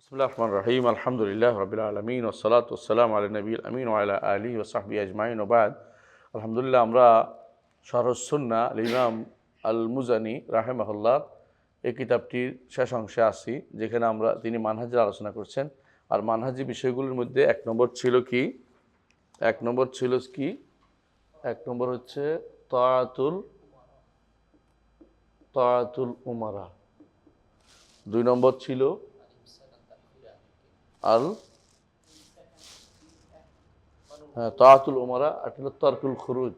বিসমিল্লাহির রহমানির রহিম আলহামদুলিল্লাহি রাব্বিল আলামিন ওয়াসসালাতু ওয়াসসালামু আলা নবিয়িল আমিন ওয়া আলা আলিহি ওয়া সাহবিহি আজমাইন ওয়া বা'দ। আলহামদুলিল্লাহ, আমরা শারহুস সুন্নাহ ইমাম আল মুজানি রাহিমাহুল্লাহ এই কিতাবটির শেষ অংশে আছি, যেখানে তিনি মানহাজের আলোচনা করছেন। আর মানহাজি বিষয়গুলোর মধ্যে এক নম্বর ছিল কি? এক নম্বর হচ্ছে তাআতুল উমারা। 2 নম্বর ছিল তাআতুল উমারা, আর হলো তারকুল খুরুজ,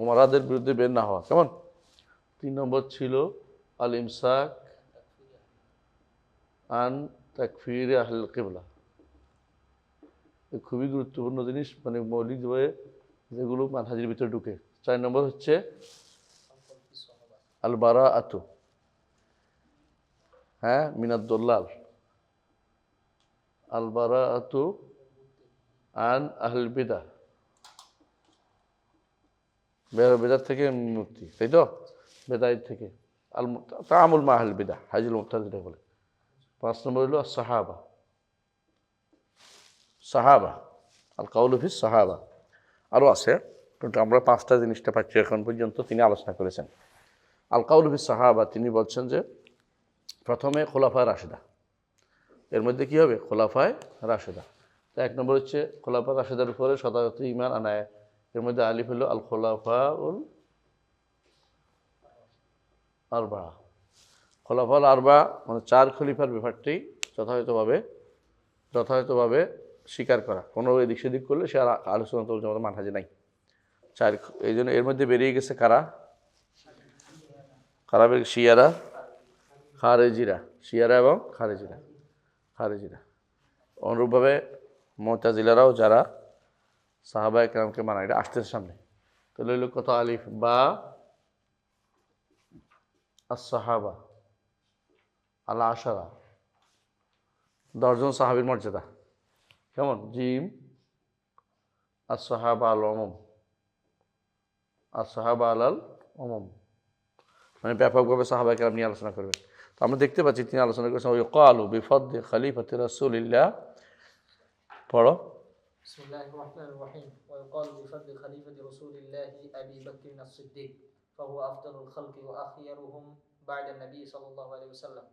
উমারাদের বিরুদ্ধে বের না হওয়া। কেমন? 3 নম্বর ছিল আল ইমসাক আন তাকফির আহলুল কিবলা। খুবই গুরুত্বপূর্ণ জিনিস, মানে মৌলিকভাবে যেগুলো মানহাজের ভিতরে ঢুকে। 4 নম্বর হচ্ছে আল বারাআতু মিনাদ দুল্লাল, আল বারাআতু আন আহল বিদআহ, বেদাত থেকে মুক্তি, তাই তো? বেদাত থেকে আল তাআমুল মা আহল বিদআহ, হাজিল মুক্তার যেটা বলে। 5 নম্বর হলো সাহাবা আল কাউলু ফিস সাহাবা। আরও আছে, কিন্তু আমরা 5টা জিনিসটা পাচ্ছি এখন পর্যন্ত। তিনি আলোচনা করেছেন আল কাউলু ফিস সাহাবা। তিনি বলছেন যে প্রথমে খোলাফায়ে রাশেদা, এর মধ্যে কি হবে? খোলাফায়ে রাশেদা। তো 1 নম্বর হচ্ছে খোলাফায়ে রাশেদার উপরে শতাগত ঈমান আনায়। এর মধ্যে আলিফ হলো আল খোলাফাউল আরবা। খোলাফাউল আরবা মানে 4 খলিফার ব্যাপারটি যথাযথভাবে স্বীকার করা। কোনো এদিক সেদিক করলে সে আর আলোচনা তো মানহাজে নাই। 4, এই জন্য এর মধ্যে বেরিয়ে গেছে কারা? শিয়ারা, শিয়ারা এবং খারেজিরা। অনুরূপভাবে মুতাজিলারাও, যারা সাহাবায়ে কেরামকে মানা, এটা আসতেছে সামনে। তাহলে হইল কত? আলিফ বা as-সাহাবা আল আশারা, 10 জন সাহাবীর মর্যাদা। কেমন? জিম as-সাহাবা আল উমুম, মানে ব্যাপকভাবে সাহাবায়ে কেরাম নিয়ে আলোচনা করবেন। তো আমরা দেখতে পাচ্ছি তিনি আলোচনা করেছেন ওয়াকালু বিফদলি খলিফাতি রাসূলিল্লাহ। পড়ো। বিসমিল্লাহির রাহমানির রাহিম। ওয়াকালু বিফদলি খলিফাতি রাসূলিল্লাহি আবি বকর আস-সিদ্দিক ফাহুয়া আফদালুল খালকি ওয়া আখিয়ারুহুম বা'দা নবী সাল্লাল্লাহু আলাইহি ওয়াসাল্লাম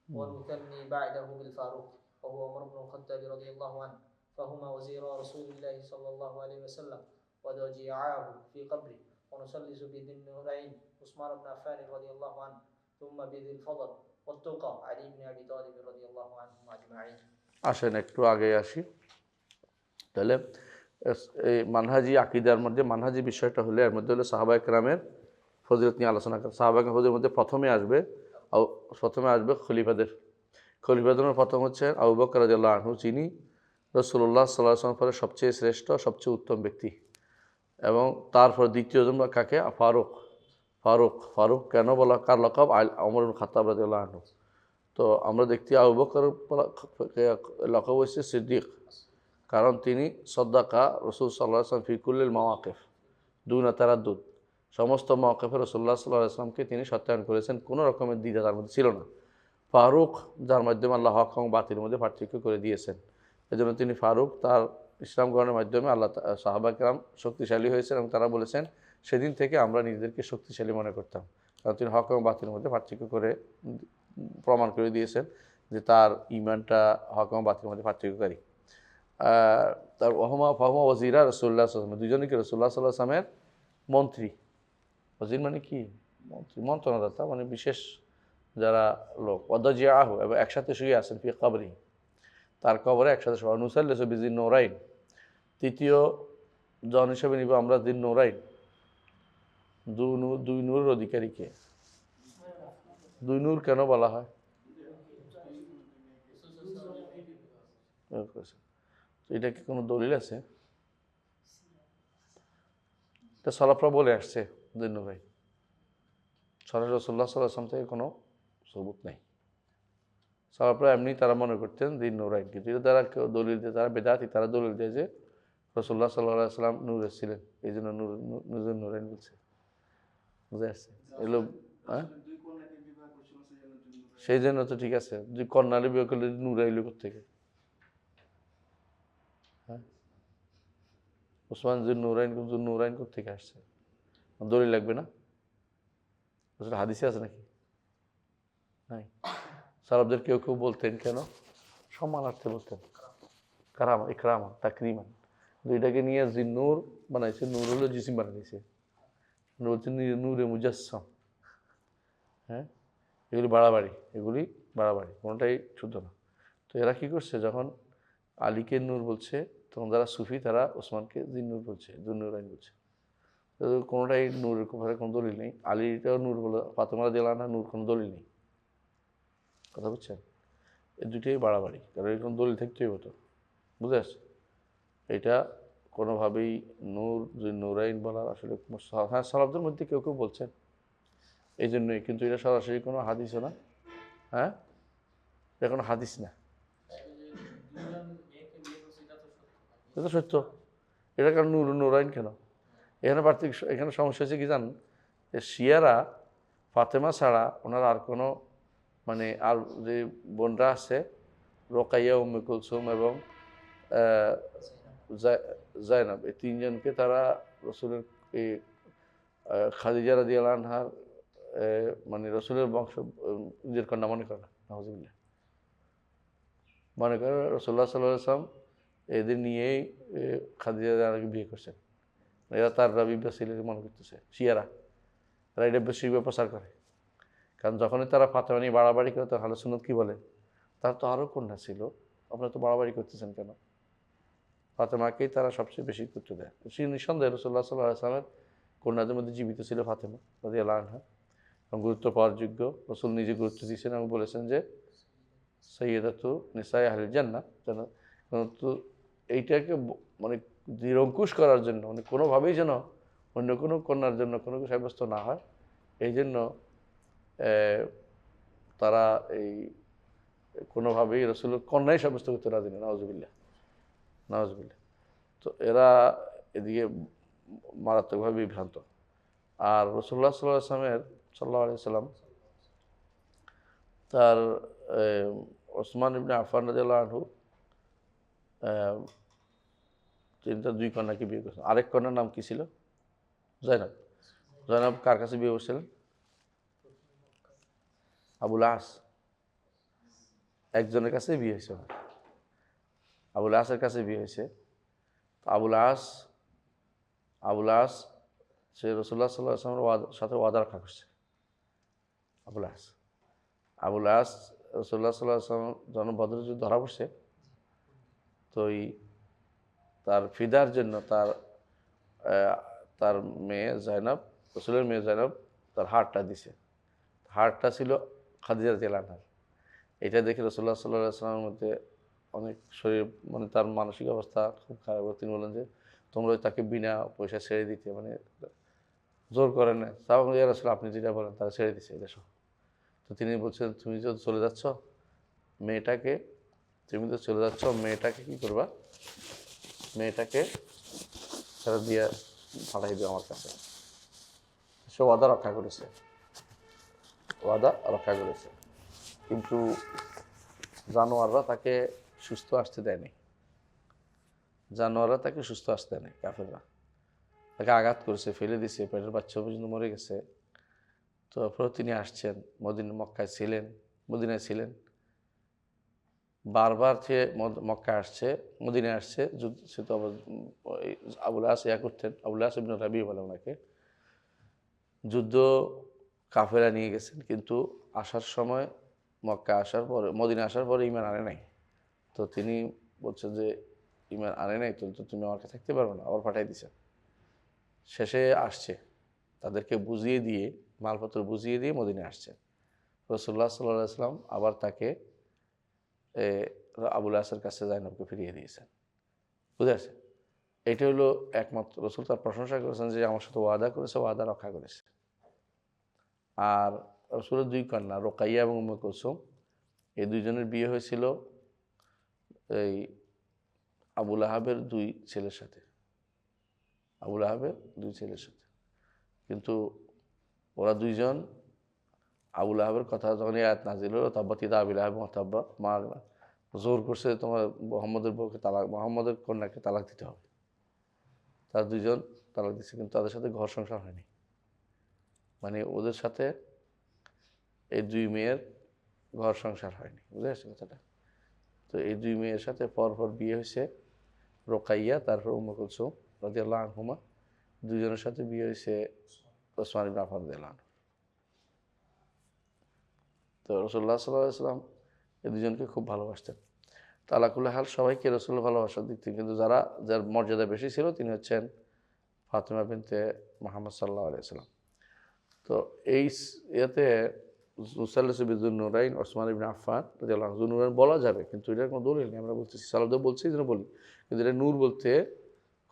ওয়া নুকান্নি বা'দাহু বিল ফারুক ওয়া হুয়া উমর ইবনে খাত্তাব রাদিয়াল্লাহু আনহু ফাহুমা ওয়াজিরা রাসূলিল্লাহি সাল্লাল্লাহু আলাইহি ওয়াসাল্লাম ওয়া দাজিআহু ফি কবরি ওয়া নুসাল্লিসু বিদিন নুরাইন উসমান ইবনে আফফান রাদিয়াল্লাহু আনহু থুম্মা বিদিল ফদল ওয়াত্তুকা আলী ইবনে আবি তালিব রাদিয়াল্লাহু আনহুম আজমাইন। আসেন একটু আগে আসি। তাহলে এই মানহাজি আকিদার মধ্যে মানহাজি বিষয়টা হলে এর মধ্যে হলো সাহাবায়ে কেরামের ফজিলত নিয়ে আলোচনা করা। সাহাবায়ে কেরামের ফজিলতের মধ্যে প্রথমে আসবে খলিফাদের। প্রথম হচ্ছে আবু বকর রাদিয়াল্লাহু আনহু, যিনি রাসূলুল্লাহ সাল্লাল্লাহু আলাইহি ওয়াসাল্লাম পরে সবচেয়ে শ্রেষ্ঠ, সবচেয়ে উত্তম ব্যক্তি। এবং তারপর দ্বিতীয়জন কাকে? ফারুক কেন বলা? কার লকব? ওমর ইবনে খাত্তাব রাদিয়াল্লাহু আনহু। তো আমরা দেখছি আবু বকর লকব হচ্ছে সিদ্দিক, কারণ তিনি সদ্দাকা রাসূল সাল্লাল্লাহু আলাইহি ওয়াসাল্লাম ফি কুল্লিল মাওয়াকিফ দুনা তারাদ্দুদ, সমস্ত মাওয়াকিফে রাসূলুল্লাহ সাল্লাল্লাহু আলাইহি ওয়াসাল্লামকে তিনি সত্যায়ন করেছেন, কোনো রকমের দ্বিধা তার মধ্যে ছিল না। ফারুক, যার মাধ্যমে আল্লাহ হক এবং বাতিলের মধ্যে পার্থক্য করে দিয়েছেন, এজন্য তিনি ফারুক। তার ইসলাম গ্রহণের মাধ্যমে সাহাবায়ে কেরাম শক্তিশালী হয়েছেন এবং তারা বলেছেন সেদিন থেকে আমরা নিজেদেরকে শক্তিশালী মনে করতাম, কারণ তিনি হক এবং বাতিলের মধ্যে পার্থক্য করে প্রমাণ করে দিয়েছেন যে তার ঈমানটা হক এবং বাতিলের মধ্যে পার্থক্যকারী। তার ফাহুমা ওয়াজিরা রাসূলুল্লাহ সাল্লাল্লাহু আলাইহি ওয়াসাল্লাম, দুজনই কি রাসূলুল্লাহ সাল্লাল্লাহু আলাইহি ওয়াসাল্লামের মন্ত্রী। ওয়াজির মানে কি? মন্ত্রী, মন্ত্রণাদাতা, মানে বিশেষ যারা লোক। ওয়াদাজিআহু, এবং একসাথে শুয়ে আছেন ফি কবরি, তার কবরে একসাথে শোয়া। নুসাল্লিসু বিযিন নূরাইন, তৃতীয় জন হিসেবে নিব আমরা যিন নূরাইন, দুই নূরের অধিকারীকে। 2 নূর কেন বলা হয়? এটা কি কোনো দলিল আছে? এটা সালাফরা বলে আসছে 2 নূরাইন, সরাসরি রাসূলুল্লাহ সাল্লাল্লাহু আলাইহি ওয়াসাল্লাম থেকে কোনো সবুত নেই। সালাফরা এমনি তারা মনে করতেন 2 নূরাইন, কিন্তু তারা কেউ দলিল দিয়ে, তারা বেদাতি, তারা দলিল দেয় যে রাসূলুল্লাহ সাল্লাল্লাহু আলাইহি ওয়াসাল্লাম নূরে ছিলেন, এই জন্য নূরে নূরাইন বলছে। বুঝে আসছে? এগুলো সেই জন্য তো ঠিক আছে, যে কন্যারে বিয়ে করলে নূর আইল থেকে, হ্যাঁ ওসমান যে নূরাইন থেকে আসছে, দলিল লাগবে না? আসলে হাদিসে আছে নাকি? নাই। সালাফদের কেউ কেউ বলতেন কেন? সম্মানার্থে বলতেন, কারামা ইকরামা তাকরিমান। দুইটাকে নিয়ে যে নূর বানাইছে, নূর হলো জিসিম বানাইছে, বলছে নূরে মুজাসসাম। হ্যাঁ, এগুলি বাড়াবাড়ি, এগুলি বাড়াবাড়ি, কোনোটাই শুদ্ধ না। তো এরা কি করছে, যখন আলীকে নূর বলছে, তখন যারা সুফি তারা ওসমানকে জিন্নুর বলছে, জুন্নুরাইন বলছে। তো কোনোটাই নূরের ব্যাপারে কোনো দলিল নেই। আলীটাও নূর বলে, ফাতেমা রাদিয়াল্লাহু আনহা নূর, কোনো দলিল নেই। কথা বুঝছেন? এই দুটোই বাড়াবাড়ি, কারণ এর কোনো দলিল থাকতেই হতো, বুঝে আসছে? এটা কোনোভাবেই নূর যে নূরাইন বলার আসলে হ্যাঁ সালাফদের মধ্যে কেউ কেউ বলছেন এই জন্যই, কিন্তু এটা সরাসরি কোনো হাদিসও না। হ্যাঁ, এটা কোনো হাদিস না, এটা তো সত্য। এটা কারণ নূরাইন কেন? এখানে এখানে সমস্যা হচ্ছে কি জান, যে শিয়ারা ফাতেমা ছাড়া ওনার আর কোনো মানে আর যে বোনরা আছে, রোকাইয়া, উম্মে কুলসুম এবং জায়নাব, এই তিনজনকে তারা রসুলের এই খাদিজা রাদিয়াল্লাহু আনহার মানে রসুলের বংশ নিজের কন্যা মনে করে না, নাউজুবিল্লাহ। মনে করে রাসূলুল্লাহ সাল্লাল্লাহু আলাইহি ওয়াসাল্লাম এদের নিয়েই খাদিজা রাদিয়াল্লাহু বিয়ে করছেন। এরা তার রাবি ছেলেকে মনে করতেছে শিয়ারা, তারা এটা বেশি প্রচার করে। কারণ যখনই তারা ফাতেমা নিয়ে বাড়াবাড়ি করে, তখন আহলে সুন্নাত কি বলে, তার তো আরও কন্যা ছিল, আপনারা তো বাড়াবাড়ি করতেছেন কেন? ফাতেমাকেই তারা সবচেয়ে বেশি গুরুত্ব দেয়। সেই নিঃসন্দেহে রাসূলুল্লাহ সাল্লাল্লাহু আলাইহি ওয়াসাল্লামের কন্যাদের মধ্যে জীবিত ছিল ফাতেমা রাদিয়াল্লাহু আনহা, এবং গুরুত্ব পাওয়ার যোগ্য। রাসূল নিজে গুরুত্ব দিয়েছেন এবং বলেছেন যে সাইয়্যিদাতু নিসাই আহলিল জান্নাহ। কিন্তু এইটাকে মানে নিরঙ্কুশ করার জন্য, মানে কোনোভাবেই যেন অন্য কোনো কন্যার জন্য কোনো কিছু সাব্যস্ত না হয়, এই জন্য তারা এই কোনোভাবেই রাসূলের কন্যাই সাব্যস্ত করতে রাজি না, নাউজুবিল্লাহ নাউজুবিল্লাহ। তো এরা এদিকে মারাত্মকভাবে বিভ্রান্ত। আর রাসূলুল্লাহ সাল্লাল্লাহু আলাইহি ওয়াসাল্লাম তার ওসমান ইবনে আফফান রাদিয়াল্লাহু আনহু তিনি তার দুই কন্যাকে বিয়ে করেছেন। আরেক কন্যার নাম কি ছিল? জয়নাব। জয়নাব কার কাছে বিয়ে করছিলেন? আবুল আস। একজনের কাছে বিয়ে হয়েছে, আবুল আসের কাছে বিয়ে হয়েছে। আবুল আস সে রাসূলুল্লাহ সাল্লাল্লাহু আলাইহি ওয়াসাল্লামের সাথে ওয়াদা রক্ষা করছে। আবুল আস রাসূলুল্লাহ সাল্লাল্লাহু আলাইহি ওয়াসাল্লাম যখন বদরের যুদ্ধ ধরা পড়ছে, তো তার ফিদার জন্য তার মেয়ে জাইনাব, রাসূলের মেয়ে জাইনাব তার হাড়টা দিছে। হাড়টা ছিল খাদিজা রাদিয়াল্লাহু আনহার। এটা দেখে রাসূলুল্লাহ সাল্লাল্লাহু আলাইহি ওয়াসাল্লামের মধ্যে অনেক শরীর, মানে তার মানসিক অবস্থা খুব খারাপ। তিনি বলেন যে তোমরা তাকে বিনা পয়সা ছেড়ে দিতে, মানে জোর করেন না, তাও রাসূল আপনি যেটা বলেন তারা ছেড়ে দিচ্ছে এটা সব। তো তিনি বলছেন তুমি যদি চলে যাচ্ছ, মেয়েটাকে কি করবা, মেয়েটাকে ফেরত দিয়ে পাঠাই দিও আমার কাছে। সে ওয়াদা রক্ষা করেছে, কিন্তু জানোয়াররা তাকে সুস্থ আসতে দেয়নি, কাফেররা তাকে আঘাত করেছে, ফেলে দিছে, পেটের বাচ্চা পর্যন্ত মরে গেছে। তো তারপরে তিনি আসছেন, মদিনায় ছিলেন, বারবার সে মক্কায় আসছে, মদিনায় আসছে। সে তো আবুল আস করতেন, আবুল আস ইবনে রাবি বলে ওনাকে। যুদ্ধ কাফেরা নিয়ে গেছেন, কিন্তু আসার সময় মক্কা আসার পরে, মদিনা আসার পরে ঈমান আনে নাই। তো তিনি বলছেন যে ঈমান আনে নাই, তো তুমি আমার কাছে থাকতে পারবে না, আবার পাঠাই দিছেন। শেষে আসছে, তাদেরকে বুঝিয়ে দিয়ে, মালপত্র বুঝিয়ে দিয়ে মদিনায় আসছেন। রাসূলুল্লাহ সাল্লাল্লাহু আলাইহি ওয়াসাল্লাম আবার তাকে আবুল আসের কাছে জাইনাবকে ফিরিয়ে দিয়েছেন। বুঝে আসে? এটা হলো একমাত্র রাসূল তার প্রশংসা করেছেন যে আমার সাথে ওয়াদা করেছে, ওয়াদা রক্ষা করেছে। আর রাসূলের দুই কন্যা রোকাইয়া এবং উম্মে কুলসুম, এই দুইজনের বিয়ে হয়েছিল এই আবু লাহাবের দুই ছেলের সাথে, কিন্তু ওরা দুইজন আবুল আহাবের কথা যখন এই আয়াত নাজিল হলো তাব্বাত ইয়াদা আবি লাহাব ওয়া তাব্বা, মা আগনা, জোর করছে তোমার মোহাম্মদের বউকে তালাক, মোহাম্মদের কন্যাকে তালাক দিতে হবে। তার দুইজন তালাক দিচ্ছে, কিন্তু তাদের সাথে ঘর সংসার হয়নি। মানে ওদের সাথে এই দুই মেয়ের ঘর সংসার হয়নি, বুঝে আসছে কথাটা? তো এই দুই মেয়ের সাথে পরপর বিয়ে হয়েছে। রোকাইয়া, তারপর উম্মে কুলসুম রাদিয়াল্লাহু আনহুমা, দুইজনের সাথে বিয়ে হয়েছে ওসমান ইবনে আফফান রাদিয়াল্লাহু আনহু। তো রাসূলুল্লাহ সাল্লাল্লাহু আলাইহি ওয়াসাল্লাম এই দুজনকে খুব ভালোবাসতেন। তো আলা কুল্লি হাল সবাইকে রাসূল ভালোবাসার দিক থেকে, কিন্তু যার মর্যাদা বেশি ছিল তিনি হচ্ছেন ফাতিমা বিনতে মুহাম্মদ সাল্লাল্লাহু আলাইহি ওয়াসাল্লাম। তো এই ইয়েতে মুসাল্লিসু বিযুন্নুরাইন ওসমান ইবনে আফফান রাদিয়াল্লাহু আনহু, যুন্নুরাইন বলা যাবে কিন্তু এটার কোনো দলিল নেই। আমরা বলতেছি সালাফদের বলছি এই জন্য বলি, কিন্তু এটা নূর বলতে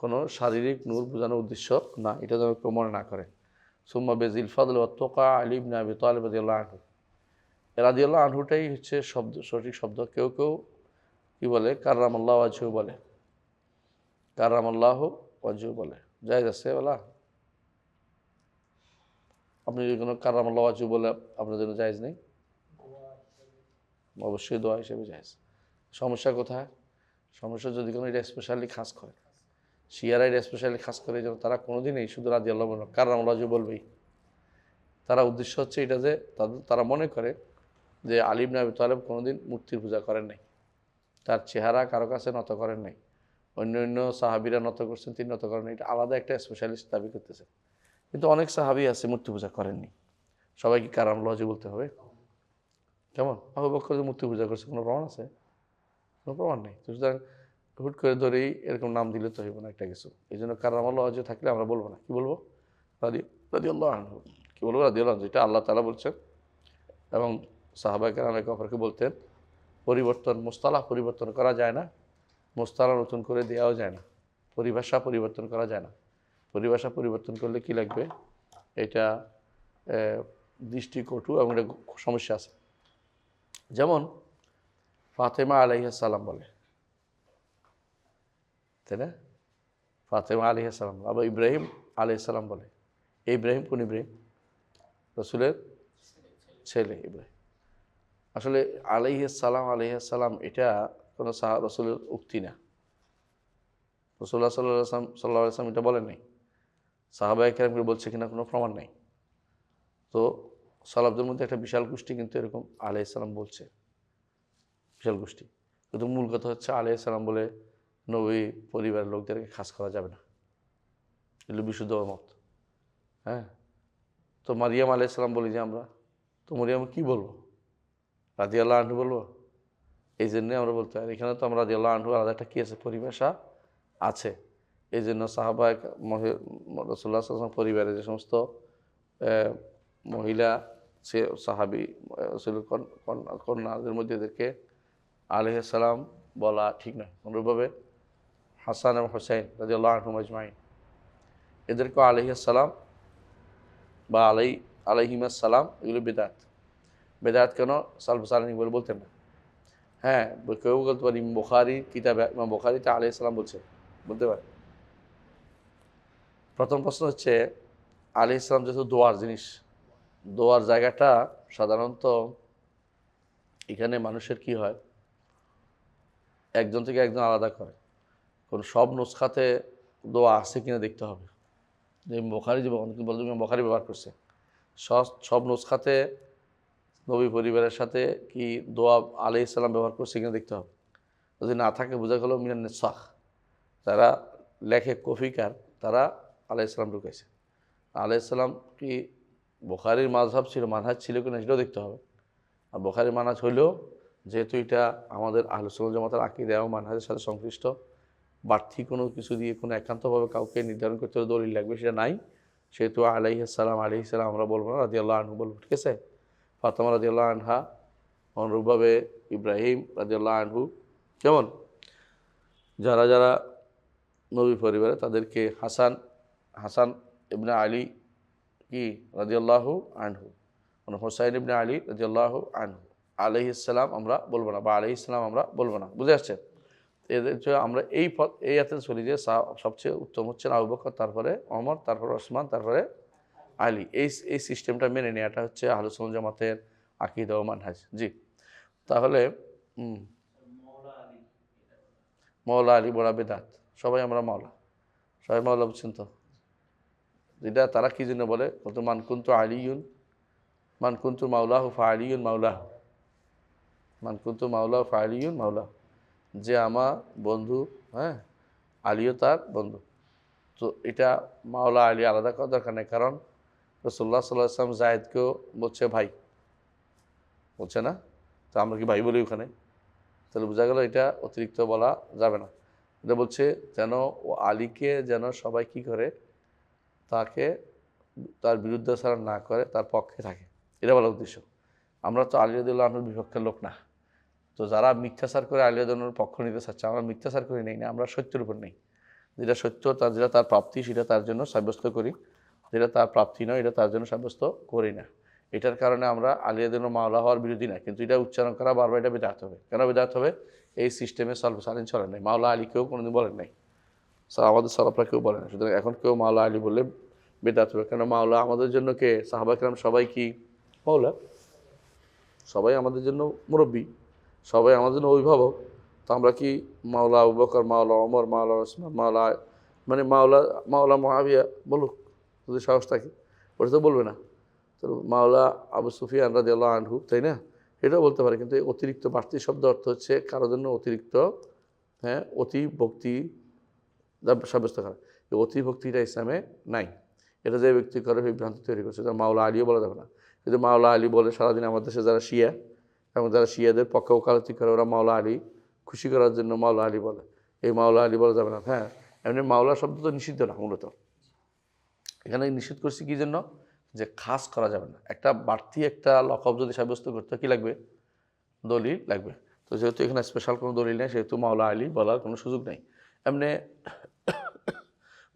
কোনো শারীরিক নূর বোঝানোর উদ্দেশ্য না, এটা যেন কেউ মনে না করে। সুম্মা বেজিল ফাদল ওয়া তুকা আলী ইবনে আবি তালিব রাদিয়াল্লাহু আনহু, রাদিয়াল্লাহু আনহুটাই হচ্ছে শব্দ, সঠিক শব্দ। কেউ কেউ কি বলে কাররামাল্লাহু ওয়াজহু বলে, কাররামাল্লাহু ওয়াজহু বলে, জায়েজ আছে বলা? আপনি যদি কোনো কাররামাল্লাহু ওয়াজহু বলে আপনার জন্য জায়েজ নেই? অবশ্যই দোয়া হিসেবে জায়েজ। সমস্যা কোথায়? সমস্যা যদি কোনো এটা স্পেশালি খাস করে, শিয়ারা এটা স্পেশালি খাস করে, যেন তারা কোনোদিনই শুধু রাদিয়াল্লাহু বলবে, কাররামাল্লাহু ওয়াজহু বলবেই। তারা উদ্দেশ্য হচ্ছে এটা যে তারা মনে করে যে আলী ইবনে আবি তালিব কোনোদিন মূর্তির পূজা করেন নাই, তার চেহারা কারো কাছে নত করেন নাই, অন্য অন্য সাহাবিরা নত করছেন, তিনি নত করেন নাই, এটা আলাদা একটা স্পেশালিস্ট দাবি করতেছে। কিন্তু অনেক সাহাবি আছে মূর্তি পূজা করেননি, সবাইকে কাররামাল্লাহু ওয়াজহু বলতে হবে? কেমন? আবু বকর যে মূর্তি পূজা করছে কোনো প্রমাণ আছে? কোনো প্রমাণ নেই। তো সুতরাং হুট করে ধরেই এরকম নাম দিলে তো হইব না একটা কিছু। এই জন্য কাররামাল্লাহু ওয়াজহু থাকলে আমরা বলবো না, কি বলবো? রাদিয়াল্লাহু আনহু, কি বলবো? রাদিয়াল্লাহু আনহু, যেটা আল্লাহ তাআলা বলছেন এবং সাহাবায়ে কেরাম একে অপরকে বলতেন। মুস্তালাহ পরিবর্তন করা যায় না, মুস্তালাহ নতুন করে দেওয়াও যায় না, পরিভাষা পরিবর্তন করা যায় না। পরিভাষা পরিবর্তন করলে কি লাগবে? এটা দৃষ্টিকটু এবং এটা সমস্যা আছে। যেমন ফাতেমা আলাইহিস সালাম বলে, তাই না? ফাতেমা আলাইহিস সালাম, আবার ইব্রাহিম আলাইহিস সালাম বলে। ইব্রাহিম কোন ইব্রাহিম? রাসূলের ছেলে ইব্রাহিম। আসলে আলাইহিস সালাম এটা কোনো রাসূলের উক্তি না। রাসূলুল্লাহ সাল্লাল্লাহু আলাইহি ওয়াসাল্লাম এটা বলেন নাই, সাহাবায়ে কেরাম বলছে কিনা কোনো প্রমাণ নেই। তো সালাফদের মধ্যে একটা বিশাল গোষ্ঠী কিন্তু এরকম আলাইহিস সালাম বলছে, বিশাল গোষ্ঠী। কিন্তু মূল কথা হচ্ছে আলাইহিস সালাম বলে নবী পরিবারের লোকদেরকে খাস করা যাবে না, এগুলো বিশুদ্ধ মত। হ্যাঁ, তো মারিয়াম আলাইহিস সালাম বলি যে আমরা, তো মারিয়াম কি বলবো? রাদিয়াল্লাহু আনহু বলবো? এই জন্যে আমরা বলতে পারি, এখানে তো আমরা রাদিয়াল্লাহু আনহু আলাদা একটা কি আছে, পরিভাষা আছে। এই জন্য সাহাবায়ে রাসূলুল্লাহ সাল্লাল্লাহু আলাইহি ওয়াসাল্লাম পরিবারে যে সমস্ত মহিলা সাহাবী রাসূলের কন্যাদের মধ্যে এদেরকে আলাইহিস সালাম বলা ঠিক নয়। অনুরূপভাবে হাসান এবং হুসাইন রাদিয়াল্লাহু আনহুম আজমাইন, এদেরকেও আলাইহিস সালাম বা আলাইহিমাস সালাম, এগুলো বেদাত। বেদাত কেন? সালফ সালেহিন বলে বলতেন না। হ্যাঁ, কেউ বলতে পারি বুখারী কিতাবে, ইমাম বুখারীতে আলাইহিস সালাম বলছে, বলতে পারে। প্রথম প্রশ্ন হচ্ছে আলাইহিস সালাম যেহেতু দোয়ার জিনিস, দোয়ার জায়গাটা সাধারণত এখানে মানুষের কি হয়, একজন থেকে একজন আলাদা করে। কোন সব নুসখাতে দোয়া আছে কিনা দেখতে হবে। যে বুখারী যে বলতে বুখারী ব্যবহার করছে, সব নুসখাতে নবী পরিবারের সাথে কি দোয়া আলাইহিস সালাম ব্যবহার করছে কিনা দেখতে হবে। যদি না থাকে বোঝা গেল মিনান নিসাখ, যারা লেখে কফিকার তারা আলাইহিস সালাম ঢুকেছে। আলাইহিস সালাম কি বুখারীর মাযহাব ছিল, মানহাজ ছিল কিনা সেটাও দেখতে হবে। আর বুখারীর মানহাজ হইলেও যেহেতু এটা আমাদের আহলুস সুন্নাহ ওয়াল জামাতের আকীদা এবং মানহাজের সাথে সংশ্লিষ্ট, বাড়তি কোনো কিছু দিয়ে কোনো একান্তভাবে কাউকে নির্ধারণ করতে হলে দলিল লাগবে, সেটা নাই। সেহেতু আলাইহিস সালাম আমরা বলবো না, রাদিয়াল্লাহু আনহু বলবো, ঠিক আছে? ফাতেমা রাদিয়াল্লাহু আনহা, অনুরূপভাবে ইব্রাহিম রাদিয়াল্লাহু আনহু, কেমন? যারা যারা নবী পরিবারে তাদেরকে হাসান ইবনে আলী কি রাদিয়াল্লাহু আনহু, মানে হুসাইন ইবনে আলী রাদিয়াল্লাহু আনহু আলাইহিস সালাম আমরা বলবো না, বা আলাইহিস সালাম আমরা বলবো না। বুঝে আসছে? এদের আমরা এই আয়াতে চলি যে সবচেয়ে উত্তম হচ্ছেন আবু বকর, তারপরে ওমর, তারপরে ওসমান, তারপরে আলী, এই সিস্টেমটা মেনে নেওয়াটা হচ্ছে আহলুস সুন্নাহ জামাতের আকীদা ও মানহাজ। জি, তাহলে মাওলা আলী বড়া বেদাত, সবাই আমরা মাওলা, সবাই মাওলা, বুঝছেন তো? যেটা তারা কি জন্য বলে, বলতো মান কুনতু আলিয়ুন, মান কুনতু মাওলাহু ফা আলিয়ুন মাওলাহু, মান কুনতু মাওলাহু ফা আলিয়ুন মাওলাহু, যে আমার বন্ধু, হ্যাঁ, আলীও তার বন্ধু। তো এটা মাওলা আলী আলাদা করার দরকার নেই, কারণ রাসূলুল্লাহ সাল্লাল্লাহু আলাইহি ওয়াসাল্লাম জায়েদকেও বলছে ভাই, বলছে না? তো আমরা কি ভাই বলি ওখানে? তাহলে বোঝা গেল এটা অতিরিক্ত বলা যাবে না। এটা বলছে যেন ও আলীকে যেন সবাই কি করে, তাকে তার বিরুদ্ধাচরণ না করে, তার পক্ষে থাকে, এটা বলার উদ্দেশ্য। আমরা তো আলী রাদিয়াল্লাহু আনহুর বিপক্ষের লোক না। তো যারা মিথ্যাচার করে আলী রাদিয়াল্লাহু আনহুর পক্ষ নিতে চাচ্ছে, আমরা মিথ্যাচার করে নেই না, আমরা সত্যের উপর নেই। যেটা সত্য, তার যেটা তার প্রাপ্তি, সেটা তার জন্য সাব্যস্ত করি, যেটা তার প্রাপ্তি নয় এটা তার জন্য সাব্যস্ত করি না। এটার কারণে আমরা আলী রাদিয়াল্লাহু আনহু মাওলা হওয়ার বিরোধী না, কিন্তু এটা উচ্চারণ করা বারবার এটা বিদআত হবে। কেন বিদআত হবে? এই সিস্টেমে সালফ সালিন চলে নাই, মাওলা আলী কেউ কোনোদিন বলেন নাই, আমাদের সালাফরা কেউ বলে না। সুতরাং এখন কেউ মাওলা আলী বললে বিদআত হবে। কেন মাওলা আমাদের জন্য কে? সাহাবা কেরাম সবাই কি মাওলা? সবাই আমাদের জন্য মুরব্বী, সবাই আমাদের জন্য অভিভাবক। তো আমরা কি মাওলা আবু বকর, মাওলা ওমর, মাওলা ওসমান, মাওলা মানে মাওলা মুআবিয়া বলুক যদি সাহস থাকে, ওটা তো বলবে না। তো মাওলা আবু সুফিয়ান রাদিয়াল্লাহু আনহু, তাই না? এটাও বলতে পারে, কিন্তু এই অতিরিক্ত বাড়তি শব্দ অর্থ হচ্ছে কারোর জন্য অতিরিক্ত, হ্যাঁ, অতি ভক্তি সাব্যস্ত করা। এই অতি ভক্তিটা ইসলামে নাই। এটা যে ব্যক্তি করে বিভ্রান্তি তৈরি করছে, তার মাওলা আলীও বলা যাবে না। কিন্তু মাওলা আলী বলে সারাদিন আমাদের দেশে যারা শিয়া এবং যারা শিয়াদের পক্ষে ওকালতি করে, ওরা মাওলা আলী খুশি করার জন্য মাওলা আলী বলে, এই মাওলা আলী বলা যাবে না। হ্যাঁ, এমনি মাওলা শব্দ তো নিষিদ্ধ না মূলত, এখানে নিষেধ করছি কি জন্য, যে খাস করা যাবে না। একটা বাড়তি একটা লকব যদি সাব্যস্ত করতে কি লাগবে? দলিল লাগবে। তো যেহেতু এখানে স্পেশাল কোনো দলিল নেই, সেহেতু মাওলা আলী বলার কোনো সুযোগ নেই। এমনি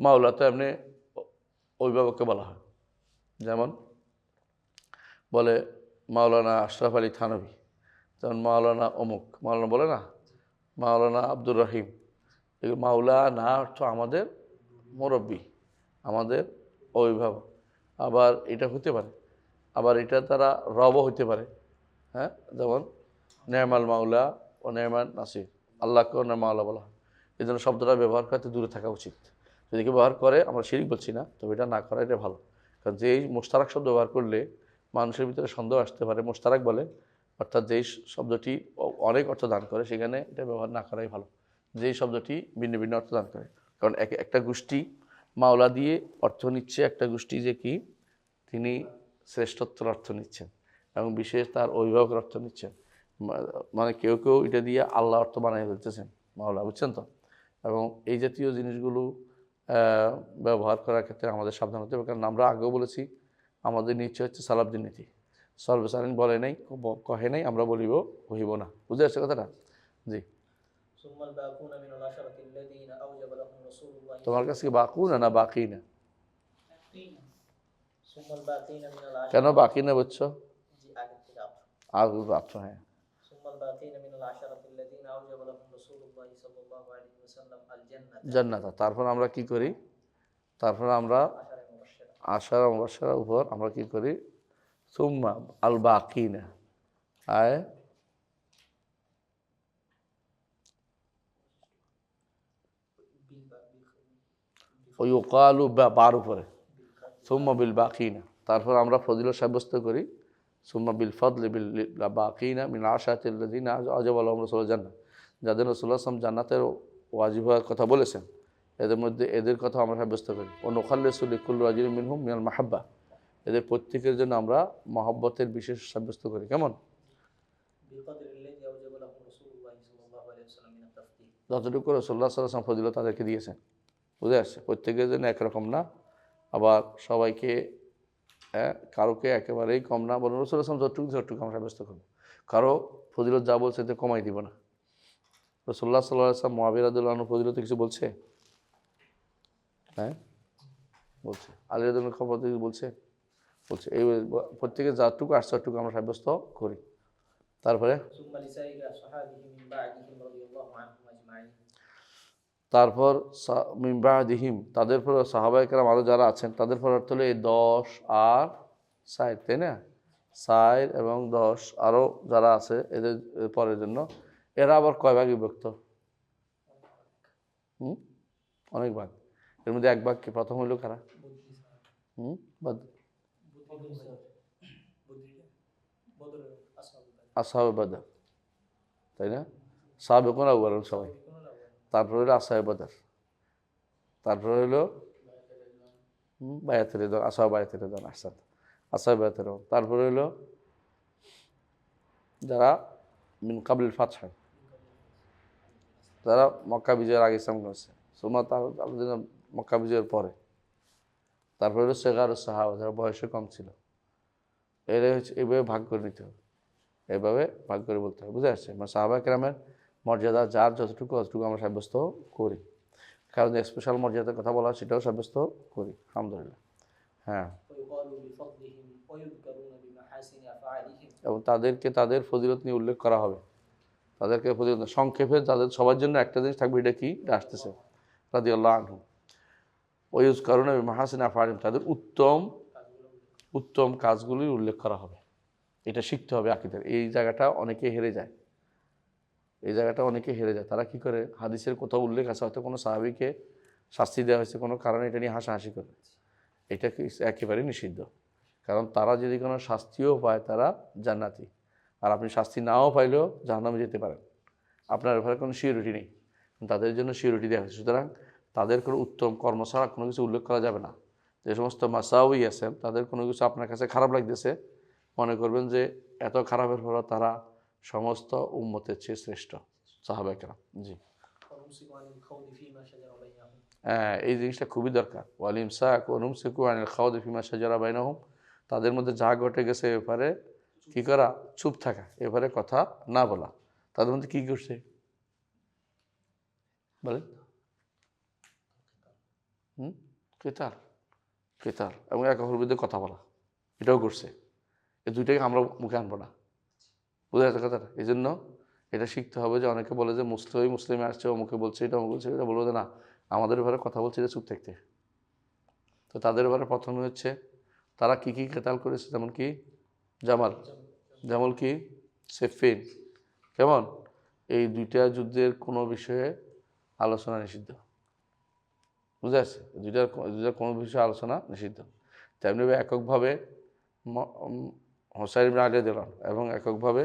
মাওলা তো এমনি অভিভাবককে বলা হয়, যেমন বলে মাওলানা আশরাফ আলী থানভী, যেমন মাওলানা অমুক, মাওলানা বলে না, মাওলানা আব্দুর রহিম, এগুলো মাওলানা অর্থ আমাদের মুরব্বী, আমাদের অভিভাবক। আবার এটা হতে পারে, আবার এটা তারা রবও হতে পারে, হ্যাঁ, যেমন নেমাল মাওলা ও নেমান নাসির, আল্লাহকেও মাওলা বলা হয়। এই জন্য শব্দটা ব্যবহার করতে দূরে থাকা উচিত। যদি কেউ ব্যবহার করে, আমরা শিরিক বলছি না, তবে এটা না করা এটা ভালো। কারণ যেই মোশতারাক শব্দ ব্যবহার করলে মানুষের ভিতরে সন্দেহ আসতে পারে। মোশতারাক বলে অর্থাৎ যেই শব্দটি অনেক অর্থ দান করে, সেখানে এটা ব্যবহার না করাই ভালো। যেই শব্দটি ভিন্ন ভিন্ন অর্থ দান করে, কারণ একটা গোষ্ঠী মাওলা দিয়ে অর্থ নিচ্ছে, একটা গোষ্ঠী যে কি তিনি শ্রেষ্ঠত্বের অর্থ নিচ্ছেন এবং বিশেষ তার অভিভাবকের অর্থ নিচ্ছেন। মানে কেউ কেউ এটা দিয়ে আল্লাহ অর্থ বানিয়ে ফেলতেছেন মাওলা, বুঝছেন তো? এবং এই জাতীয় জিনিসগুলো ব্যবহার করার ক্ষেত্রে আমাদের সাবধান হতে হবে। কারণ আমরা আগেও বলেছি, আমাদের নিচ্ছে হচ্ছে সালাফদের নীতি। সর্বসালীন বলে নাই, কহে নাই, আমরা বলিব কহিব না। বুঝতে পারছে কথাটা? জি। তোমার কাছে বাকুন না বাকি না? কেন বাকি না বুঝছো? আগে বাচ্চা, হ্যাঁ। জান্নাত। তারপর আমরা কি করি? তারপর আমরা আশারা মুবাশশারার উপর আমরা কি করি? সুম্মা আল বাকিনা, আয় ইউকালু বার উপরে সুম্মা বিল বাকিনা, তারপর আমরা ফজিলত সাব্যস্ত করি সুম্মা বিল ফদলি বিল বাকিনা মিন আশাতিল্লাযিনা আজাবা লাহুম রাসূলুল জান্নাহ, যাদের রাসূলুল্লাহ সাল্লাল্লাহু আলাইহি ওয়াসাল্লাম জান্নাতের ওয়াজিব হওয়ার কথা বলেছেন, এদের মধ্যে এদের কথা আমরা সাব্যস্ত করি। ও নুখাল্লিসু লিকুল্লি রাজুলিন মিনহুম মিনাল মাহাব্বা, এদের প্রত্যেকের জন্য আমরা মহব্বতের বিশেষ সাব্যস্ত করি। কেমন? যতটুকু রাসূলুল্লাহ সাল্লাল্লাহু আলাইহি ওয়াসাল্লাম ফজিলত তাদেরকে দিয়েছেন। বুঝে আসছে? প্রত্যেকের জন্য একরকম না, আবার সবাইকে কারোকে একেবারেই কম না, বলুন রাসূলুল্লাহ সাল্লাল্লাহু আলাইহি ওয়াসাল্লাম যতটুকু আমরা সাব্যস্ত করব। কারো ফজিলত যা বলছে এতে কমাই দিব না। রাসূলুল্লাহ সাল্লাল্লাহু আলাইহি ওয়াসাল্লাম মুআবিয়া রাদিয়াল্লাহু আনহু ফজিলত কিছু বলছে? হ্যাঁ বলছে। আলী রাদিয়াল্লাহু আনহু খবর বলছে? বলছে। এই প্রত্যেকে যতটুকু আসছে ততটুকু আমরা সাব্যস্ত করি। তারপরে তারপর মিন বাদিহিম, তাদের পর সাহাবায়ে কেরাম আরও যারা আছেন তাদের পর অর্থ হলো এই 10 আর 60, তাই না? 60 এবং 10 আরও যারা আছে এদের পরের জন্য এরা আবার কয় ভাগে বিভক্ত? অনেক ভাগ। এর মধ্যে এক ভাগ কি? প্রথম হইল কারা? বাদ আসহাবে বাদর, তাই না? সাবেকুন আউয়ালুন সবাই। তারপর হইলো আসহাবে বাদর, তারপর হইলো বায়াতুর রিদওয়ান, আসহাবে বায়াতুর রিদওয়ান, আহসান, আসহাবে বায়াতুর রিদওয়ান। তারপর হইলো যারা মিন কাবলিল ফাতহ, যারা মক্কা বিজয়ের আগে ইসলাম করেছে, মক্কা বিজয়ের পরে। তারপরে হলো সেগারুস সাহাবা, যারা বয়সে কম ছিল। এরা হচ্ছে এইভাবে ভাগ করে নিতে হবে, এইভাবে ভাগ করে বলতে হবে, বুঝে আসছে? মানে সাহাবা কেরামের মর্যাদা যার যতটুকু অতটুকু আমরা সাব্যস্ত করি, কারণ স্পেশাল মর্যাদার কথা বলা সেটাও সাব্যস্ত করি, আলহামদুলিল্লাহ। হ্যাঁ, এবং তাদেরকে তাদের ফজিলত নিয়ে উল্লেখ করা হবে, তাদেরকে ফজিলত সংক্ষেপে তাদের সবার জন্য একটা জিনিস থাকবে, এটা কি? এটা আসতেছে রাদিয়াল্লাহু আনহু। ওয়ায়ুযকারুনা বিমাহাসিনি আফআলিহিম, তাদের উত্তম উত্তম কাজগুলির উল্লেখ করা হবে। এটা শিখতে হবে আকীদার। এই জায়গাটা অনেকে হেরে যায়, এই জায়গাটা অনেকে হেরে যায়। তারা কি করে, হাদিসের কোথাও উল্লেখ আছে, হয়তো কোনো সাহাবীকে শাস্তি দেওয়া হয়েছে কোনো কারণে, এটা নিয়ে হাসাহাসি করে। এটা কি একেবারে নিষিদ্ধ, কারণ তারা যদি কোনো শাস্তিও পায় তারা জান্নাতি, আর আপনি শাস্তি নাও পাইলেও জাহান্নামে যেতে পারেন, আপনার ব্যাপারে কোনো সিউরিটি নেই, তাদের জন্য সিউরিটি দেওয়া হয়েছে। সুতরাং তাদের কোনো উত্তম কর্ম ছাড়া কোনো কিছু উল্লেখ করা যাবে না। যে সমস্ত মাসাউই আছেন, তাদের কোনো কিছু আপনার কাছে খারাপ লাগতেছে, মনে করবেন যে এত খারাপের পরও তারা সমস্ত উম্মতের চেয়ে শ্রেষ্ঠ সাহাবায়ে কেরাম। জি, হ্যাঁ, এই জিনিসটা খুবই দরকার। ওয়ালিমসাকু ওয়া নুমসিকু আনিল খাওদি ফিমা শাজারা বাইনাহুম, তাদের মধ্যে যা ঘটে গেছে এ ব্যাপারে কী করা? চুপ থাকা, এ ব্যাপারে কথা না বলা। তাদের মধ্যে কী করছে বলেন? কেতার, কেতার এবং একে অপরের বিরুদ্ধে কথা বলা, এটাও করছে। এই দুইটাকে আমরা মুখে আনবো না, বুঝা যাচ্ছে কথাটা? এই জন্য এটা শিখতে হবে যে অনেকে বলে যে মুসলিমে আসছে, অমুকে বলছে এটা, অমুক বলছে এটা, বলবো যে না, আমাদের ব্যাপারে কথা বলছে এটা চুপ থাকতে। তো তাদের ব্যাপারে প্রথমে হচ্ছে তারা কী কী কেতাল করেছে, যেমন কি জামাল, যেমন কি সিফফিন, কেমন? এই দুইটা যুদ্ধের কোনো বিষয়ে আলোচনা নিষিদ্ধ, বুঝে আসছে? দুইটার কোনো বিষয়ে আলোচনা নিষিদ্ধ। তেমনি এককভাবে হোসাইন ইবনে আলী দিলাম এবং এককভাবে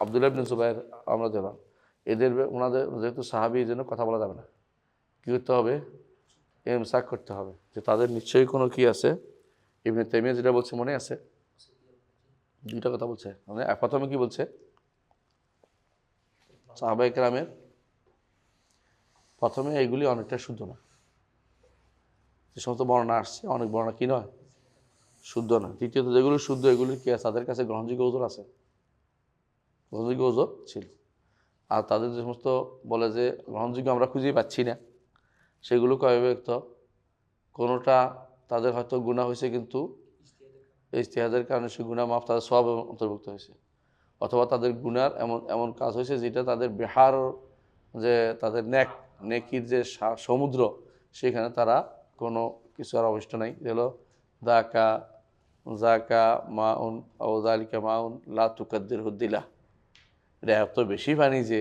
আব্দুল্লাহ ইবনে জুবাইর আমরা দিলাম, এদের ওনাদের যেহেতু সাহাবী, এই জন্য কথা বলা যাবে না। কী করতে হবে? ইমসাক করতে হবে, যে তাদের নিশ্চয়ই কোনো কি আছে। ইবনে তাইমিয়া যেটা বলছে মনে আছে, দুইটা কথা বলছে। মানে প্রথমে কি বলছে? সাহাবায়ে কেরামের প্রথমে এইগুলি অনেকটা শুদ্ধ না, যে সমস্ত বর্ণনা আসছে অনেক বর্ণনা কি নয়, শুদ্ধ না। দ্বিতীয়ত যেগুলো শুদ্ধ, এগুলি কি আছে, তাদের কাছে গ্রহণযোগ্য ওজোর আছে, গ্রহণযোগ্য ওজোর ছিল। আর তাদের যে সমস্ত বলে যে গ্রহণযোগ্য আমরা খুঁজেই পাচ্ছি না, সেগুলো কয় ব্যক্ত, কোনোটা তাদের হয়তো গুনাহ হয়েছে কিন্তু ইজতিহাদের কারণে সে গুনাহ মাফ, তাদের সওয়াব অন্তর্ভুক্ত হয়েছে, অথবা তাদের গুনার এমন এমন কাজ হয়েছে যেটা তাদের বিহার, যে তাদের নেকির যে সমুদ্র, সেখানে তারা কোনো কিছু আর অবশিষ্ট নাই। এলো দাকা জাকা মাউন ও জালিকা মাউন লা তুকাদ্দির হুদ্দিলা, এটা এত বেশি পানি যে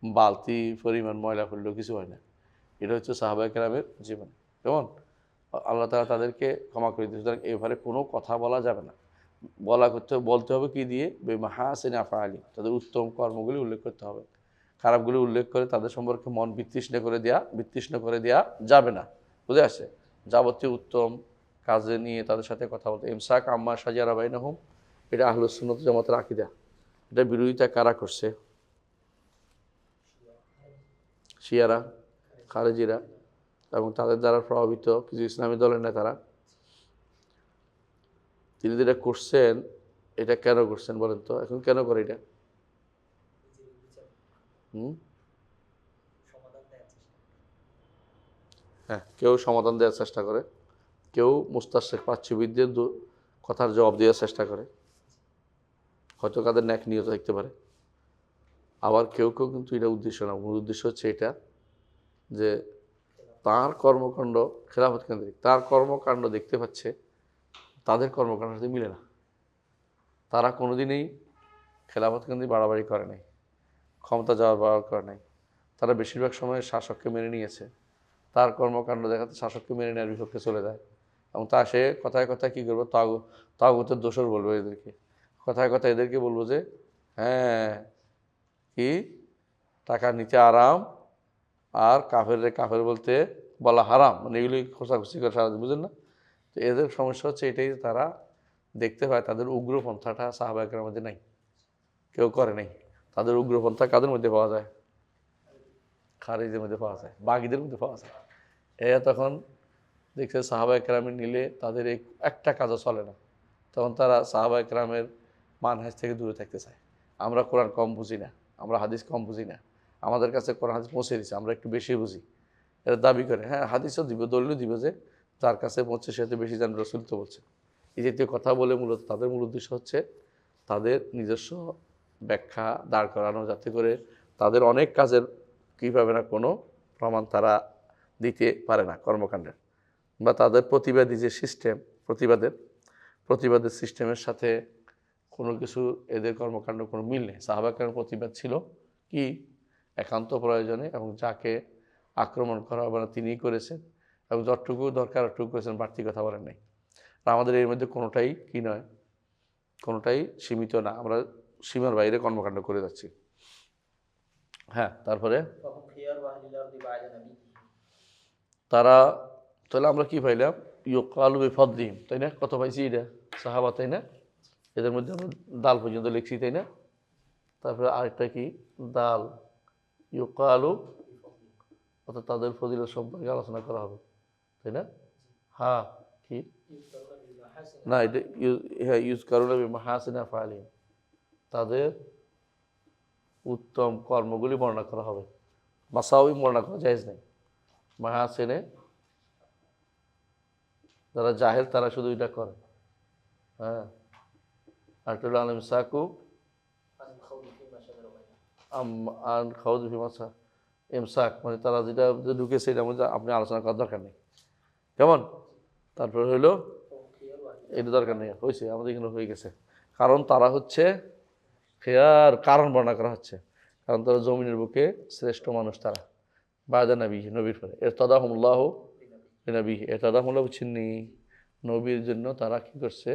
বালতি পরিমাণ ময়লা করলেও কিছু হয় না। এটা হচ্ছে সাহাবায়ে কেরামের জীবন, কেমন? আল্লাহ তাআলা তাদেরকে ক্ষমা করে দিয়েছে। সুতরাং এবারে কোনো কথা বলা যাবে না, বলতে হবে কি দিয়ে? বিমাহাসিনি আফআলিহিম, তাদের উত্তম কর্মগুলি উল্লেখ করতে হবে। খারাপগুলি উল্লেখ করে তাদের সম্পর্কে মন বিতৃষ্ণ করে দেওয়া যাবে না, বুঝে আসছে? যাবতীয় উত্তম কাজে নিয়ে তাদের সাথে কথা বলতে। ইমসাক আম্মা শাজারা বাইনাহুম, এটা আহলুস সুন্নাত ওয়াল জামাতের আকীদা। এটা বিরোধিতা কারা করছে? শিয়ারা, খারেজিরা এবং তাদের দ্বারা প্রভাবিত কিছু ইসলামী দলের নেতারা। তিনি যেটা করছেন, এটা কেন করছেন বলেন তো? এখন কেন করে এটা? হ্যাঁ, কেউ সমাধান দেওয়ার চেষ্টা করে, কেউ মুস্তাশরিক প্রাচ্যবিদদের কথার জবাব দেওয়ার চেষ্টা করে, হয়তো তাদের ন্যাক নিয়ত থাকতে পারে। আবার কেউ কেউ কিন্তু এটা উদ্দেশ্য না, মূল উদ্দেশ্য হচ্ছে এটা যে তার কর্মকাণ্ড খেলাফত কেন্দ্রিক, তার কর্মকাণ্ড দেখতে পাচ্ছে তাদের কর্মকাণ্ডের সাথে মিলে না। তারা কোনোদিনই খেলাফত কেন্দ্রিক বাড়াবাড়ি করে নাই, ক্ষমতা যাওয়ার বাড়ার করে নাই। তারা বেশিরভাগ সময় শাসককে মেনে নিয়েছে, তার কর্মকাণ্ড দেখাতে শাসককে মেনে নেওয়ার বিপক্ষে চলে যায়। এবং তা সে কথায় কথায় কী করবো, তাগুতের দোষর বলবো এদেরকে, কথায় কথায় এদেরকে বলবো যে হ্যাঁ কি টাকা নিতে আরাম আর কাফের বলতে বলা হারাম, মানে এগুলি খোঁচাখুচি করে সারাদিন, বুঝেন না? তো এদের সমস্যা হচ্ছে এটাই, তারা দেখতে পায় তাদের উগ্রপন্থাটা সাহাবায়ের মধ্যে নাই, কেউ করে নাই। তাদের উগ্রপন্থা কাদের মধ্যে পাওয়া যায়? খারিজের মধ্যে পাওয়া যায়, বাগীদের মধ্যে পাওয়া যায়। এরা তখন দেখছে সাহাবায়ে কেরামের নিলে তাদের এই একটা কাজও চলে না, তখন তারা সাহাবায়ে কেরামের মানহাজ থেকে দূরে থাকতে চায়। আমরা কোরআন কম বুঝি না, আমরা হাদিস কম বুঝি না, আমাদের কাছে কোরআন হাদিস পৌঁছে দিচ্ছে, আমরা একটু বেশি বুঝি, এরা দাবি করে। হ্যাঁ, হাদিসও দিব, দলিলও দিব যে যার কাছে পৌঁছে সে তো বেশি জান, রসুল তো বলছে। এই জাতীয় কথা বলে মূলত তাদের মূল উদ্দেশ্য হচ্ছে তাদের নিজস্ব ব্যাখ্যা দাঁড় করানো, যাতে করে তাদের অনেক কাজের কীভাবে না কোনো প্রমাণ তারা দিতে পারে না কর্মকাণ্ডের, বা তাদের প্রতিবাদী যে সিস্টেম, প্রতিবাদের সিস্টেমের সাথে কোনো কিছু এদের কর্মকাণ্ড কোনো মিল নেই। সাহাবায়ে প্রতিবাদ ছিল কি একান্ত প্রয়োজনে, এবং যাকে আক্রমণ করা হবে না তিনিই করেছেন, এবং যতটুকু দরকার অতটুকু করেছেন, বাড়তি কথা বলেন নাই। আর আমাদের এর মধ্যে কোনোটাই কি নয়, কোনোটাই সীমিত না, আমরা সীমার বাইরে কর্মকাণ্ড করে যাচ্ছি। হ্যাঁ, তারপরে তারা, তাহলে আমরা কি পাইলাম? ইউকালু বিফদলিহিম, তাই না? কত পাইছি এটা? সাহাবা, তাই না? এদের মধ্যে আমরা দাল পর্যন্ত লিখছি, তাই না? তারপরে আরেকটা কি? দাল ইউকালু, অর্থাৎ তাদের ফজিলত সম্পর্কে আলোচনা করা হবে, তাই না? হ্যাঁ, কি না, এটা হ্যাঁ, ইউজ কারুনা বিমাহাসিনা আফআলিহিম, তাদের উত্তম কর্মগুলি বর্ণনা করা হবে। মাসাউই বর্ণনা করা জায়েজ নেই। মাহাসিনে যারা জাহেল তারা শুধু এটা করে। হ্যাঁ, আরটুল আলম সাকু আন খাউদ ফিমাসা এমসাক, মানে তারা যেটা ঢুকেছে এটার মধ্যে আপনি আলোচনা করার দরকার নেই, কেমন? তারপরে হইলো এটা দরকার নেই, হয়েছে আমাদের এখানে হয়ে গেছে। কারণ তারা হচ্ছে খেয়ার কারণ বর্ণনা করা হচ্ছে, কারণ তারা জমিনের বুকে শ্রেষ্ঠ মানুষ, তারা বায়দা নবী, নবীর পরে এর তদাহমুল্লাহ নবী, এর তদাহমুল্লাহ বুঝছেননি, নবীর জন্য তারা কি করছে?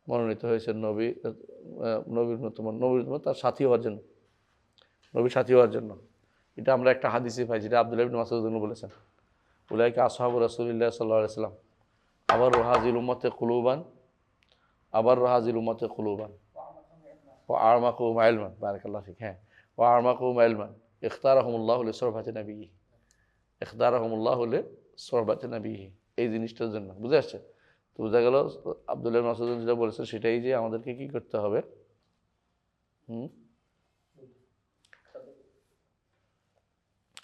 মনোনীত হয়েছে নবীর তার সাথী হওয়ার জন্য, নবীর সাথী হওয়ার জন্য। এটা আমরা একটা হাদিসে পাই, যেটা আব্দুল্লাহ ইবনে মাসউদ বলেছেন, উলাইকা আসহাবু রাসূলিল্লাহ সাল্লাল্লাহু আলাইহি ওয়াসাল্লাম, আবার হাযিল উম্মতে কুলুবান, ও আ'মাকুহুম ইলমান, বারাকাল্লাহু ফিক। হ্যাঁ, ও আ'মাকুহুম ইলমান ইখতারাহুমুল্লাহু লিসুহবাতি নবিয়্যি, ইখতারাহুমুল্লাহু লিসুহবাতি নবিয়্যি, এই জিনিসটার জন্য। বুঝে আসছে? তো বোঝা গেল আব্দুল্লাহ ইবনে মাসউদ যেটা বলেছেন সেটাই, যে আমাদেরকে কি করতে হবে?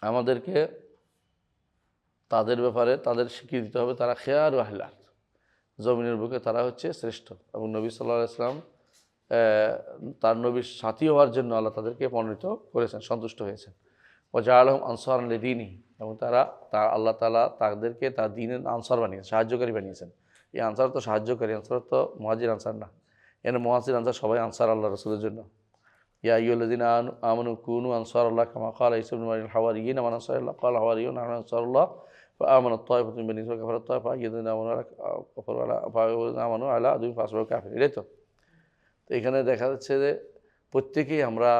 আমাদেরকে তাদের ব্যাপারে তাদের স্বীকৃতি দিতে হবে, তারা খেয়ার আহলা, জমিনের বুকে তারা হচ্ছে শ্রেষ্ঠ। এবং নবী সাল্লাল্লাহু আলাইহি ওয়াসাল্লাম তার নবীর সাথী হওয়ার জন্য আল্লাহ তাদেরকে মনোনীত করেছেন, সন্তুষ্ট হয়েছেন। ও জাআলাহুম আনসারান লিদীনিহি, এবং আল্লাহ তাআলা তাদেরকে তার দ্বীনের আনসার বানিয়েছেন, সাহায্যকারী বানিয়েছেন। এই আনসার তো সাহায্যকারী, আনসার তো মুহাজির আনসার না। এখানে মুহাজির আনসার সবাই আনসার আল্লাহ রাসূলের জন্য। ইয়া আইয়ুহাল্লাযীনা আমানু কুনু আনসারাল্লাহ কামা ক্বালা ঈসা ইবনে মারইয়াম হাওয়ারিয়্যিনা মান আনসারিল্লাহ ক্বালা হাওয়ারিয়্যুনা নাহনু আনসারুল্লাহ ফাআমানাত তায়িফাতুম মিন বানী ইসরাঈল কাফারাত তায়িফা আমানু আলা আদুইহিম ফাসবাহু কাফিরিন। এটাই তো। তো এখানে দেখা যাচ্ছে যে প্রত্যেকেই আমরা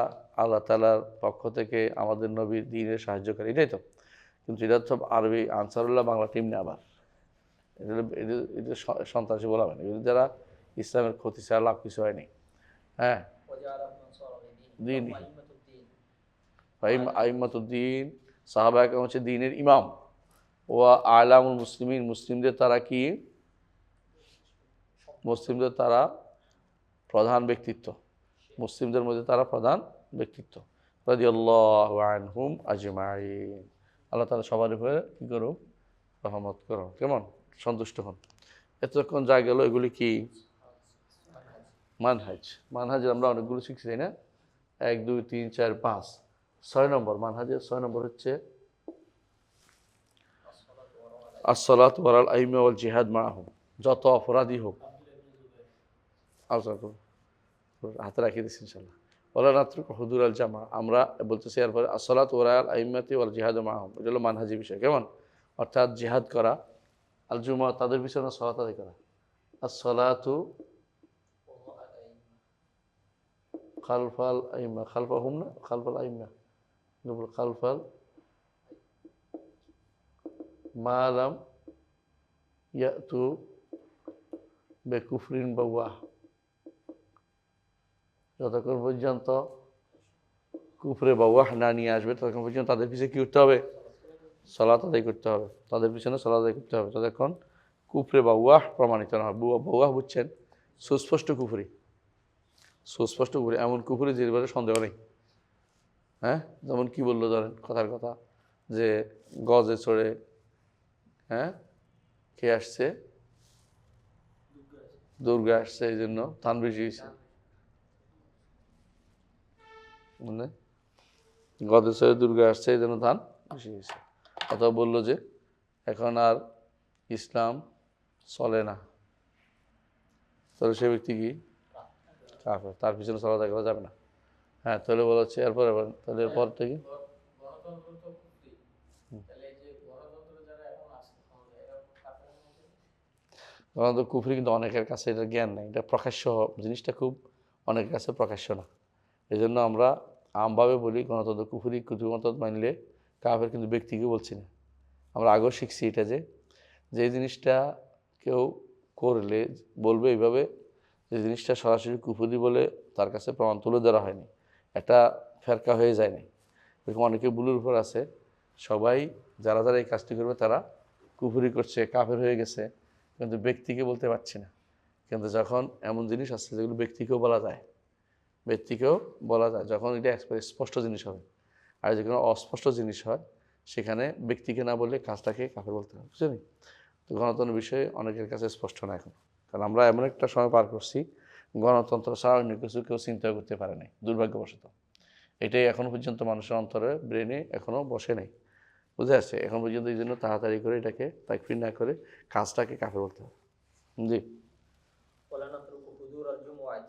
আল্লাহ তাআলার পক্ষ থেকে আমাদের নবীর দ্বীনের সাহায্যকারী, এটাই তো। কিন্তু এটা তো আরবি আনসারুল্লাহ বাংলা টিম না, আবার এটা সন্ত্রাসী বলা হয় না, এগুলো যারা ইসলামের ক্ষতি ছাড়া লাভ কিছু হয়নি। হ্যাঁ, দ্বীন আইম্মাতুদ্দীন, সাহাবায়ে কেরাম হচ্ছে দ্বীনের ইমাম। ও আলামুল মুসলিমিন, মুসলিমদের তারা কি? মুসলিমদের তারা প্রধান ব্যক্তিত্ব, মুসলিমদের মধ্যে তারা প্রধান ব্যক্তিত্ব। রাদিয়াল্লাহু আনহুম আজমাইন, আল্লাহ তাআলা সবার উপরে কি করুক? রহমত করো, কেমন? সন্তুষ্ট হন। এতক্ষণ যা গেল এগুলি কি? মানহাজ। মানহাজের আমরা অনেকগুলো শিখছি, তাই না? 1 2 3 4 5 6 নম্বর মানহাজের 6 নম্বর হচ্ছে আসসালাতু ওয়ালাল আইম্মা ওয়াল জিহাদ মাআহুম, যত অপরাধী হোক আলোচনা করুন, হাতে রাখিয়ে দিচ্ছি ইনশাল্লাহ। ওয়ালা নাতরুকু হুদুরাল জামা, আমরা বলতেছি এরপরে আসসালাতু ওয়ালাল আইম্মাতি ওয়াল জিহাদ মাআহুম, এটা হলো মানহাজি বিষয়। কেমন? অর্থাৎ জিহাদ করা, আল জুমা তাদের পিছনে সালাত আদায় করা। আসসালাতু খালফাল আইম্মা, খালফাহুম না খালফাল আইম্মা, খালফাল মালাম ইয়াতু বেকুফরিন বাওয়াহ, যতক্ষণ পর্যন্ত কুফরে বাওয়াহ না নিয়ে আসবে ততক্ষণ পর্যন্ত তাদের পিছনে কী করতে হবে? সালাত আদায় করতে হবে। তাদের পিছনে সালাত আদায় করতে হবে যতক্ষণ কুফরে বাওয়াহ প্রমাণিত না হয়। বাওয়াহ বুঝছেন? সুস্পষ্ট কুফরি, সুস্পষ্ট কুফরি, এমন কুফরি যে ব্যাপারে সন্দেহ নেই। হ্যাঁ, যেমন কি বললো ধরেন কথার কথা যে গজে চড়ে হ্যাঁ কে আসছে, দুর্গা আসছে, এই জন্য ধান বেশি হয়েছে। মানে গজে চড়ে দুর্গা আসছে এই জন্য ধান বেশি হয়েছে। অথবা বললো যে এখন আর ইসলাম চলে না, তাহলে সে ব্যক্তি কি কাফের, তার পিছনে সালাত আদায় করা যাবে না। হ্যাঁ, তাহলে বলা হচ্ছে এরপরে তাহলে এরপর থেকে গণতন্ত্র কুফরি কিন্তু অনেকের কাছে এটা জ্ঞান নেই, এটা প্রকাশ্য জিনিসটা খুব অনেকের কাছে প্রকাশ্য না। এই জন্য আমরা আমভাবে বলি গণতন্ত্র কুফরি, কুতুগণতন্ত্র মানলে কাফের, কিন্তু ব্যক্তিকে বলছি না। আমরা আগেও শিখছি এটা যে জিনিসটা কেউ করলে বলবে এইভাবে, যে জিনিসটা সরাসরি কুফরি বলে তার কাছে প্রমাণ তুলে ধরা হয়নি, একটা ফেরকা হয়ে যায়নি। এরকম অনেকে ভুলের উপর আছে, সবাই যারা যারা এই কাজটি করবে তারা কুফরি করছে, কাফের হয়ে গেছে, কিন্তু ব্যক্তিকে বলতে পারছি না। কিন্তু যখন এমন জিনিস আছে যেগুলো ব্যক্তিকেও বলা যায়, ব্যক্তিকেও বলা যায়, যখন এটা স্পষ্ট জিনিস হবে। আর যে কোনো অস্পষ্ট জিনিস হয় সেখানে ব্যক্তিকে না বললে কাজটাকে কাফের বলতে হবে, বুঝলেন? তো গণতন্ত্র বিষয়ে অনেকের কাছে স্পষ্ট না এখন, কারণ আমরা এমন একটা সময় পার করছি গণতন্ত্র ছাড়া অন্য কিছু কেউ চিন্তা করতে পারে নাই, দুর্ভাগ্যবশত। এটাই এখনো পর্যন্ত মানুষের অন্তরে ব্রেনে এখনো বসে নেই, বুঝে আসছে এখন পর্যন্ত। এই জন্য তাড়াতাড়ি করে এটাকে তাকফির না করে কাজটাকে কাফের বলতে হবে। জি, ولا نترك حضور الجمعة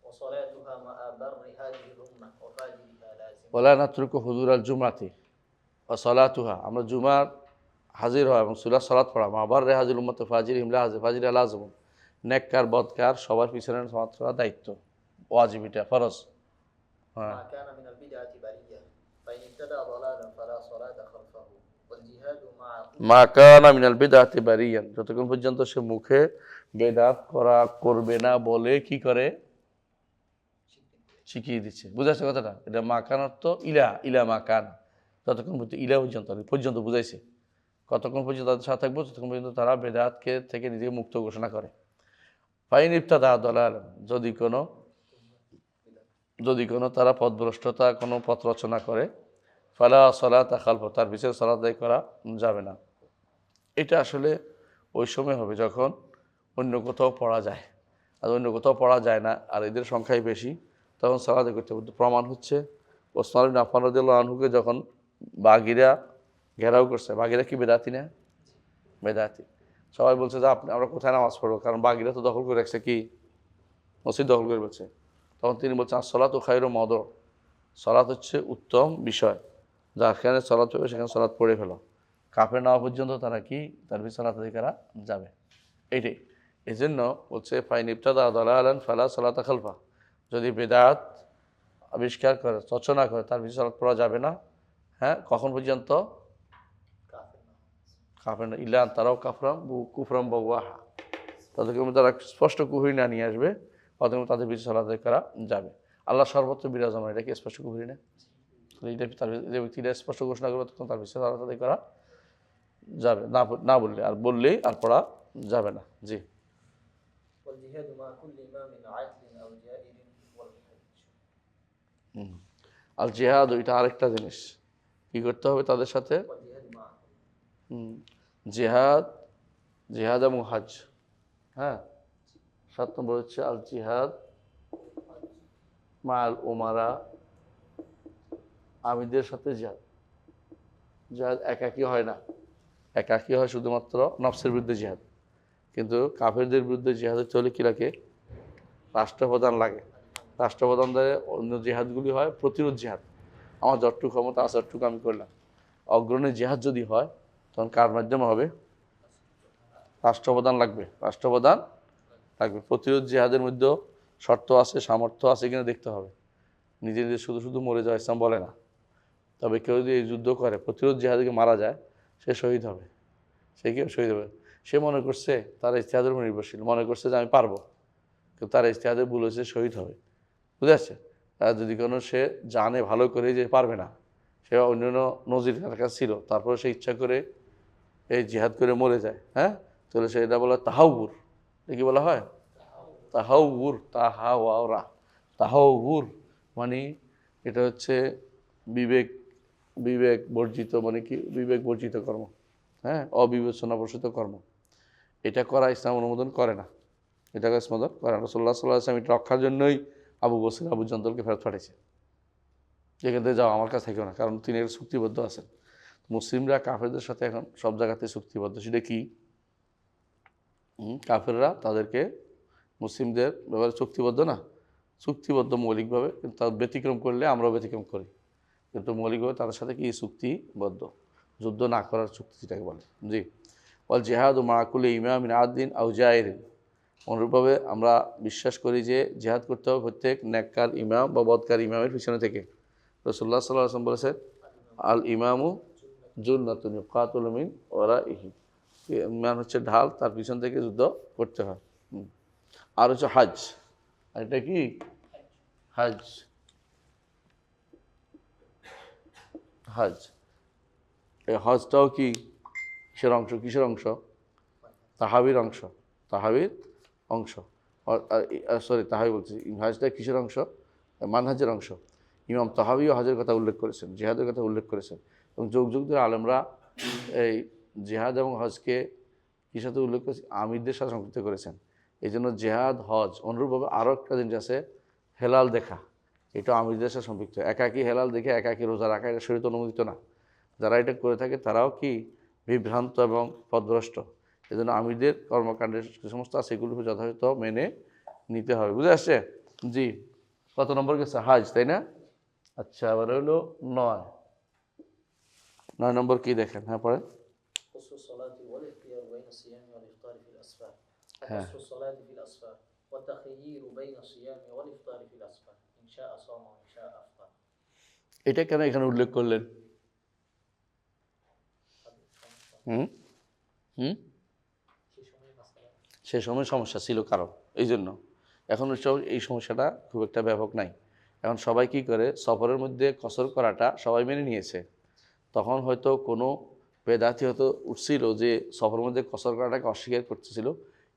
وصلاتها مع بر هذه الأمة وفاجرها لازم. ওয়ালা নাতরুকু হুজুর আল জুমাতি ও সলাতুহা, আমরা জুমার হাজির হয় এবং সুলা সলাত পড়া, মাবার রে হাজির উম্মত ফাজির হিমলা হাজির ফাজির আলাজম, নেককার বদকার সবার পিছনে সমাজ করা দায়িত্ব, ওয়াজিব, এটা ফরজ। হ্যাঁ, ما كان من البدعة برية فإن ابتدع ضلالا فلا صلاة خلفه والجهاد مع মা কানা মিনাল বিদআতি বারিয়ান, যতক্ষণ পর্যন্ত সে মুখে বেদাত করা করবে না বলে কি করে শিখিয়ে দিচ্ছে। বুঝা যাচ্ছে কথাটা? এটা মা কান অর্থ ইলা, ইলা মা কান, যতক্ষণ পর্যন্ত ইলা পর্যন্ত বুঝাইছে, কতক্ষণ পর্যন্ত তাদের সাথে থাকবো ততক্ষণ পর্যন্ত তারা বেদাতকে থেকে নিজেকে মুক্ত ঘোষণা করে। ফাইন ইবতাদা দলাল, যদি কোনো তারা পথভ্রষ্টতা কোনো পথ রচনা করে, ফালা সলাত খালফ, তার পিছনে সালাত আদায় করা যাবে না। এটা আসলে ওই সময় হবে যখন অন্য কোথাও পড়া যায়, আর অন্য কোথাও পড়া যায় না আর এদের সংখ্যাই বেশি, তখন সালাত আদায় করতে হবে। প্রমাণ হচ্ছে ওসমান ইবনে আফফান রাদিয়াল্লাহু আনহুকে যখন বাগিরা ঘেরাও করছে, বাগিরা কি বেদাতি না? বেদাতি। সবাই বলছে যে আমরা কোথায় নামাজ পড়বো, কারণ বাগিরা তো দখল করে রাখছে, কি মসজিদ দখল করে বলছে। তখন তিনি বলছেন আসসালাতু খায়রু মাওদু, সালাত হচ্ছে উত্তম বিষয়, যেখানে সালাত হবে সেখানে সালাত পড়ে ফেলো। কাফের না হওয়া পর্যন্ত তারা কি তার পিছনে সালাত আদায় করা যাবে, এইটাই। এই জন্য বলছে ফাইন ইবতাদা দালালান ফালা সালাতা খালফা, যদি বেদাত আবিষ্কার করে রচনা করে তার পিছনে সালাত পড়া যাবে না। হ্যাঁ, কখন পর্যন্ত? কাফের না ইলান তারাও কুফরাম বাওয়াহা, তাদেরকে তারা স্পষ্ট কুফরি না নিয়ে আসবে, অতএব তাদের পিছনে সালাত আদায় করা যাবে। আল্লাহ সর্বত্র বিরাজমান, এটা কি স্পষ্ট কুফরি না? এইটা তার যে ব্যক্তিটা স্পষ্ট ঘোষণা করবে তখন তার পিছনে সালাত আদায় করা যাবে না, না বললে, আর বললেই আর পড়া যাবে না। জি, والجهاد مع كل إمام عدل أو جائر والحج. আল জিহাদ ওইটা আরেকটা জিনিস, কি করতে হবে তাদের সাথে? والجهاد معه জিহাদ, জিহাদ এবং হজ। হ্যাঁ, 7 নম্বর হচ্ছে আল জিহাদ মাল উমারা, আমিরদের সাথে জিহাদ। জিহাদ একাকী হয় না, একাকী হয় শুধুমাত্র নফসের বিরুদ্ধে জিহাদ। কিন্তু কাফেরদের বিরুদ্ধে জিহাদ চলে কি লাগে? রাষ্ট্রপ্রধান লাগে। রাষ্ট্রপ্রধান দ্বারা অন্য জিহাদগুলি হয় প্রতিরোধ জিহাদ। আমার যতটুকু ক্ষমতা আছে ততটুকু আমি করলাম। অগ্রণী জিহাদ যদি হয় তখন কার মাধ্যমে হবে? রাষ্ট্রপ্রধান লাগবে, রাষ্ট্রপ্রধান লাগবে। প্রতিরোধ জিহাদের মধ্যেও শর্ত আছে, সামর্থ্য আছে কিনা দেখতে হবে। নিজে নিজে শুধু শুধু মরে যাওয়া ইসলাম বলে না। তবে কেউ যদি এই যুদ্ধ করে, প্রতিরোধ জিহাদকে মারা যায়, সে শহীদ হবে। সে কেউ শহীদ হবে। সে মনে করছে তার ইজতিহাদের উপর নির্ভরশীল, মনে করছে যে আমি পারবো, কিন্তু তার ইজতিহাদে ভুল হয়েছে, শহীদ হবে। বুঝে আসছে? আর যদি কোনো সে জানে ভালো করে যে পারবে না, সে অন্যান্য নজির তার কাছে ছিল, তারপরে সে ইচ্ছা করে এই জিহাদ করে মরে যায়, হ্যাঁ, তাহলে সে এটা বলা তাহাউর। কি বলা হয়? তাহাউর, তাহাওয়ারা। তাহাউর মানে এটা হচ্ছে বিবেক, বিবেক বর্জিত, মানে কি বিবেক বর্জিত কর্ম, হ্যাঁ, অবিবেচনাপ্রসূত কর্ম। এটা করা ইসলাম অনুমোদন করে না, এটাকে ইসলাম করে না। রাসূলুল্লাহ সাল্লাল্লাহু আলাইহি ওয়াসাল্লাম এটা রক্ষার জন্যই আবু বসর আবু জন্দলকে ফেরত পাঠিয়েছে, যেখান থেকে যাও, আমার কাছে থেকেও না, কারণ তিনি এর চুক্তিবদ্ধ আছেন। মুসলিমরা কাফেরদের সাথে এখন সব জায়গাতে চুক্তিবদ্ধ। সেটা কি? কাফেররা তাদেরকে মুসলিমদের ব্যাপারে চুক্তিবদ্ধ না, চুক্তিবদ্ধ মৌলিকভাবে, কিন্তু তার ব্যতিক্রম করলে আমরাও ব্যতিক্রম করি, কিন্তু মৌলিকভাবে তাদের সাথে কি চুক্তিবদ্ধ? যুদ্ধ না করার চুক্তি যেটাকে বলে। জি। ওয়াল জিহাদ মাকুল ইমামিন আদিন আউ জায়রিন। অনুরূপভাবে আমরা বিশ্বাস করি যে জিহাদ করতে হবে প্রত্যেক নেককার ইমাম বা বদকার ইমামের পিছনে থেকে। রাসূলুল্লাহ সাল্লাল্লাহু আলাইহি ওয়াসাল্লাম বলেছেন, আল ইমামু জুন্নাতুন ইউকাতুলু মিন ওয়ারাইহি। ইমাম হচ্ছে ঢাল, তার পিছন থেকে যুদ্ধ করতে হয়। আর হচ্ছে হাজ, আর এটা কি? হাজ। হাজ, এই হজটাও কি কিসের অংশ? কিসের অংশ? তাহাবির অংশ, তাহাবির অংশ। সরি, তাহাবি বলছি, হাজটা কিসের অংশ? মানহাজের অংশ। ইমাম তাহাবিও হজের কথা উল্লেখ করেছেন, জিহাদের কথা উল্লেখ করেছেন, এবং যুগ যুগ ধরে আলেমরা এই জিহাদ এবং হজকে কি সাথে উল্লেখ করেছে? আমিরদের সাথে সংযুক্ত করেছেন। এই জন্য জেহাদ, হজ, অনুরূপভাবে আরও একটা জিনিস আছে, হেলাল দেখা, এটা আমিরদের সাথে সম্পৃক্ত। একাকী হেলাল দেখে একাকী রোজা রাখা, এটা শরীয়তে অনুমোদিত না। যারা এটা করে থাকে তারাও কি বিভ্রান্ত এবং পথভ্রষ্ট। এই জন্য আমিরদের কর্মকাণ্ডের যে সমস্ত আছে সেগুলো যথাযথ মেনে নিতে হবে। বুঝে আসছে? জি। কত নম্বর গেছে? হাজ, তাই না? আচ্ছা, এবার হলো 9। 9 নম্বর কি দেখেন? হ্যাঁ, পরে হ্যাঁ, এটা কেন এখানে উল্লেখ করলেন? সে সময় সমস্যা ছিল কারণ, এই জন্য। এখন এই সমস্যাটা খুব একটা ব্যাপক নাই। এখন সবাই কি করে, সফরের মধ্যে কসর করাটা সবাই মেনে নিয়েছে। তখন হয়তো কোনো বেদাতি হয়তো উঠছিল যে সফরের মধ্যে কসর করাটাকে অস্বীকার করতেছিল,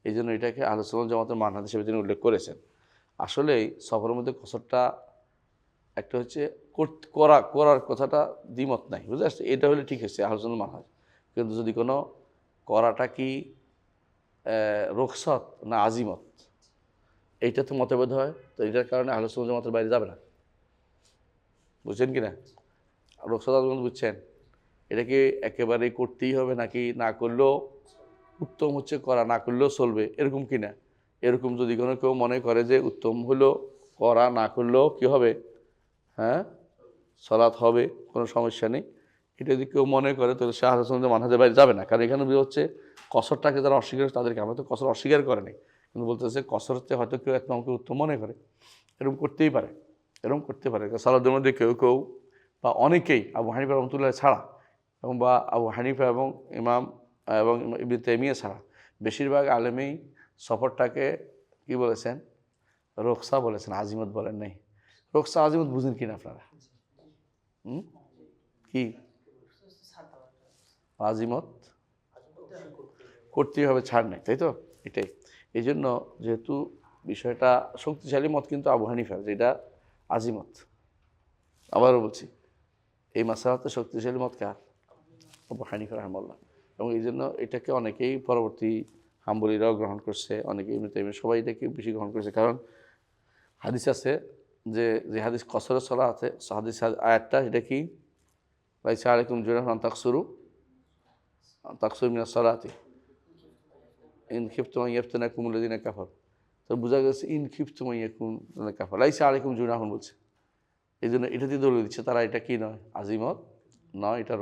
এই জন্য এটাকে আহলে সুন্নাত জামাতের মানহাজ হিসেবে তিনি উল্লেখ করেছেন। আসলেই সফরের মধ্যে কসরটা একটা হচ্ছে করার কথাটা দ্বিমত নাই, বুঝতে পারছি, এটা হলে ঠিক আছে আহলে সুন্নাত মানহাজ। কিন্তু যদি কোনো করাটা কি রুখসত না আজিমত, এইটা তো মতভেদ হয়, তো এটার কারণে আহলে সুন্নাত জামাতের বাইরে যাবে না। বুঝছেন কি না? রুখসত আজিমত বুঝছেন? এটা কি একেবারেই করতেই হবে, নাকি না করলেও উত্তম হচ্ছে করা, না করলেও চলবে, এরকম কি না? এরকম যদি কোনো কেউ মনে করে যে উত্তম হলো করা, না করলেও কি হবে, হ্যাঁ, সালাত হবে, কোনো সমস্যা নেই, এটা যদি কেউ মনে করে, তাহলে সে আহলে সুন্নাত মানহাজের বাইরে যাবে না। কারণ এখানে হচ্ছে কসরটাকে যারা অস্বীকার করে তাদেরকে, আমরা তো কসর অস্বীকার করে নেই, কিন্তু বলতেছে কসর হচ্ছে হয়তো কেউ এক নামকে উত্তম মনে করে, এরকম করতেই পারে, এরকম করতে পারে। সালাদের মধ্যে কেউ কেউ বা অনেকেই আবু হানিফা রহমতুল্লাহ ছাড়া, এবং বা আবু হানিফা এবং ইমাম এবং ইবনে তাইমিয়া ছাড়া বেশিরভাগ আলেমেই সফরটাকে কি বলেছেন? রুখসা বলেছেন, আজিমত বলেন নাই। রুখসা আজিমত বুঝেন কিনা আপনারা? কি আজিমত? করতেই হবে, ছাড় নেই, তাই তো? এটাই। এই জন্য যেহেতু বিষয়টা শক্তিশালী মত কিন্তু আবু হানিফার, যেটা আজিমত, আবারও বলছি, এই মাসালাতে শক্তিশালী মত কার? আবু হানিফা রাহমাহুল্লাহ। এবং এই জন্য এটাকে অনেকেই পরবর্তী হাম্বলিরাও গ্রহণ করছে, অনেকেই ইবনে তাইমিয়া, সবাই এটাকে বেশি গ্রহণ করছে। কারণ হাদিস আছে যে যে হাদিস কসরের সালাতে হাদিস আয়াতটা এটা কি লাইসা আলাইকুম জুনাহুন তাকসুরু মিনাস সালাতি ইন খিফতুম আন ইয়াফতিনাকুম আল্লাযিনা কাফারু। তো বোঝা গেছে ইন খিফতুম আন ইয়াকুনা কাফারু, লাইসা আলাইকুম জুনাহুন বলছে, এই জন্য এটা দিয়ে দলিল দিচ্ছে তারা এটা কি নয়, আজিমত নয়, এটা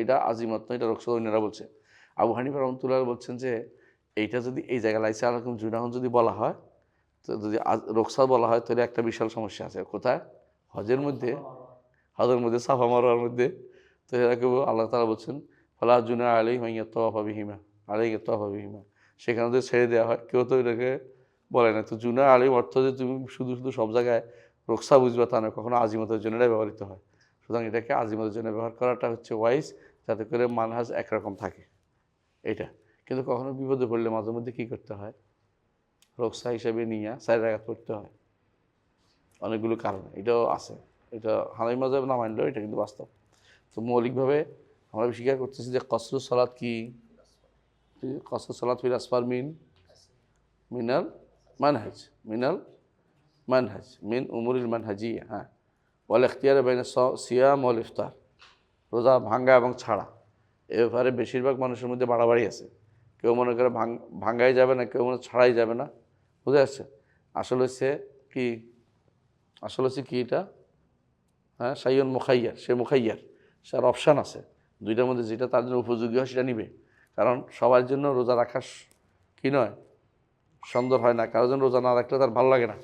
এটা আজিমত নয়, এটা রুখসা। অন্যরা বলছে, আবু হানিফা রাহমাতুল্লাহ বলছেন যে এইটা যদি এই জায়গায় লাইসা আলাইকুম জুনাহুন যদি বলা হয়, তো যদি রুখসা বলা হয় তাহলে একটা বিশাল সমস্যা আছে। কোথায়? হজের মধ্যে সাফা মারওয়ার মধ্যে। তো এরকম আল্লাহ তাআলা বলছেন ফালা জুনাহা আলাইহিম আন ইয়াতাওয়াফা বিহিমা বিহিমা, সেখানে যদি ছেড়ে দেওয়া হয়, কেউ তো এটাকে বলে না। তো জুনাহা আলাইহিম অর্থ যে তুমি শুধু শুধু সব জায়গায় রুখসা বুঝবা তা নয়, কখনো আজিমতের জন্য এটা ব্যবহৃত হয়। সুতরাং এটাকে আজিমতের জন্য ব্যবহার করাটা হচ্ছে ওয়াইজ, যাতে করে মানহাজ একরকম থাকে এটা। কিন্তু কখনো বিপদে পড়লে মাঝে মধ্যে কী করতে হয়, রুখসা হিসেবে নিয়ে 4 রাকাত পড়তে হয়, অনেকগুলো কারণে। এটাও আছে, এটা হানাফি মাযহাব না মানলেও এটা কিন্তু বাস্তব। তো মৌলিকভাবে আমরা স্বীকার করতেছি যে কসরুস সালাত কি, কসরুস সালাত ফিল আসফার মিনাল মানহাজ মিন উমুরিল মানহাজিয়া। হ্যাঁ, ওয়াল ইখতিয়ার বাইনা সিয়াম ওয়াল ইফতার, রোজা ভাঙ্গা এবং ছাড়া। এ ব্যাপারে বেশিরভাগ মানুষের মধ্যে বাড়াবাড়ি আছে। কেউ মনে করে ভাঙ্গাই যাবে না, কেউ মনে ছাড়াই যাবে না। বুঝে আসছে? আসলে হচ্ছে কি এটা, হ্যাঁ, সাইয়ন মুখাইয়ার, সে মুখাইয়ার, সে অপশান আছে দুইটার মধ্যে, যেটা তার জন্য উপযোগী হয় সেটা নিবে। কারণ সবার জন্য রোজা রাখা কি নয়, সুন্দর হয় না, কারোর জন্য রোজা না রাখলে তার ভালো লাগে না।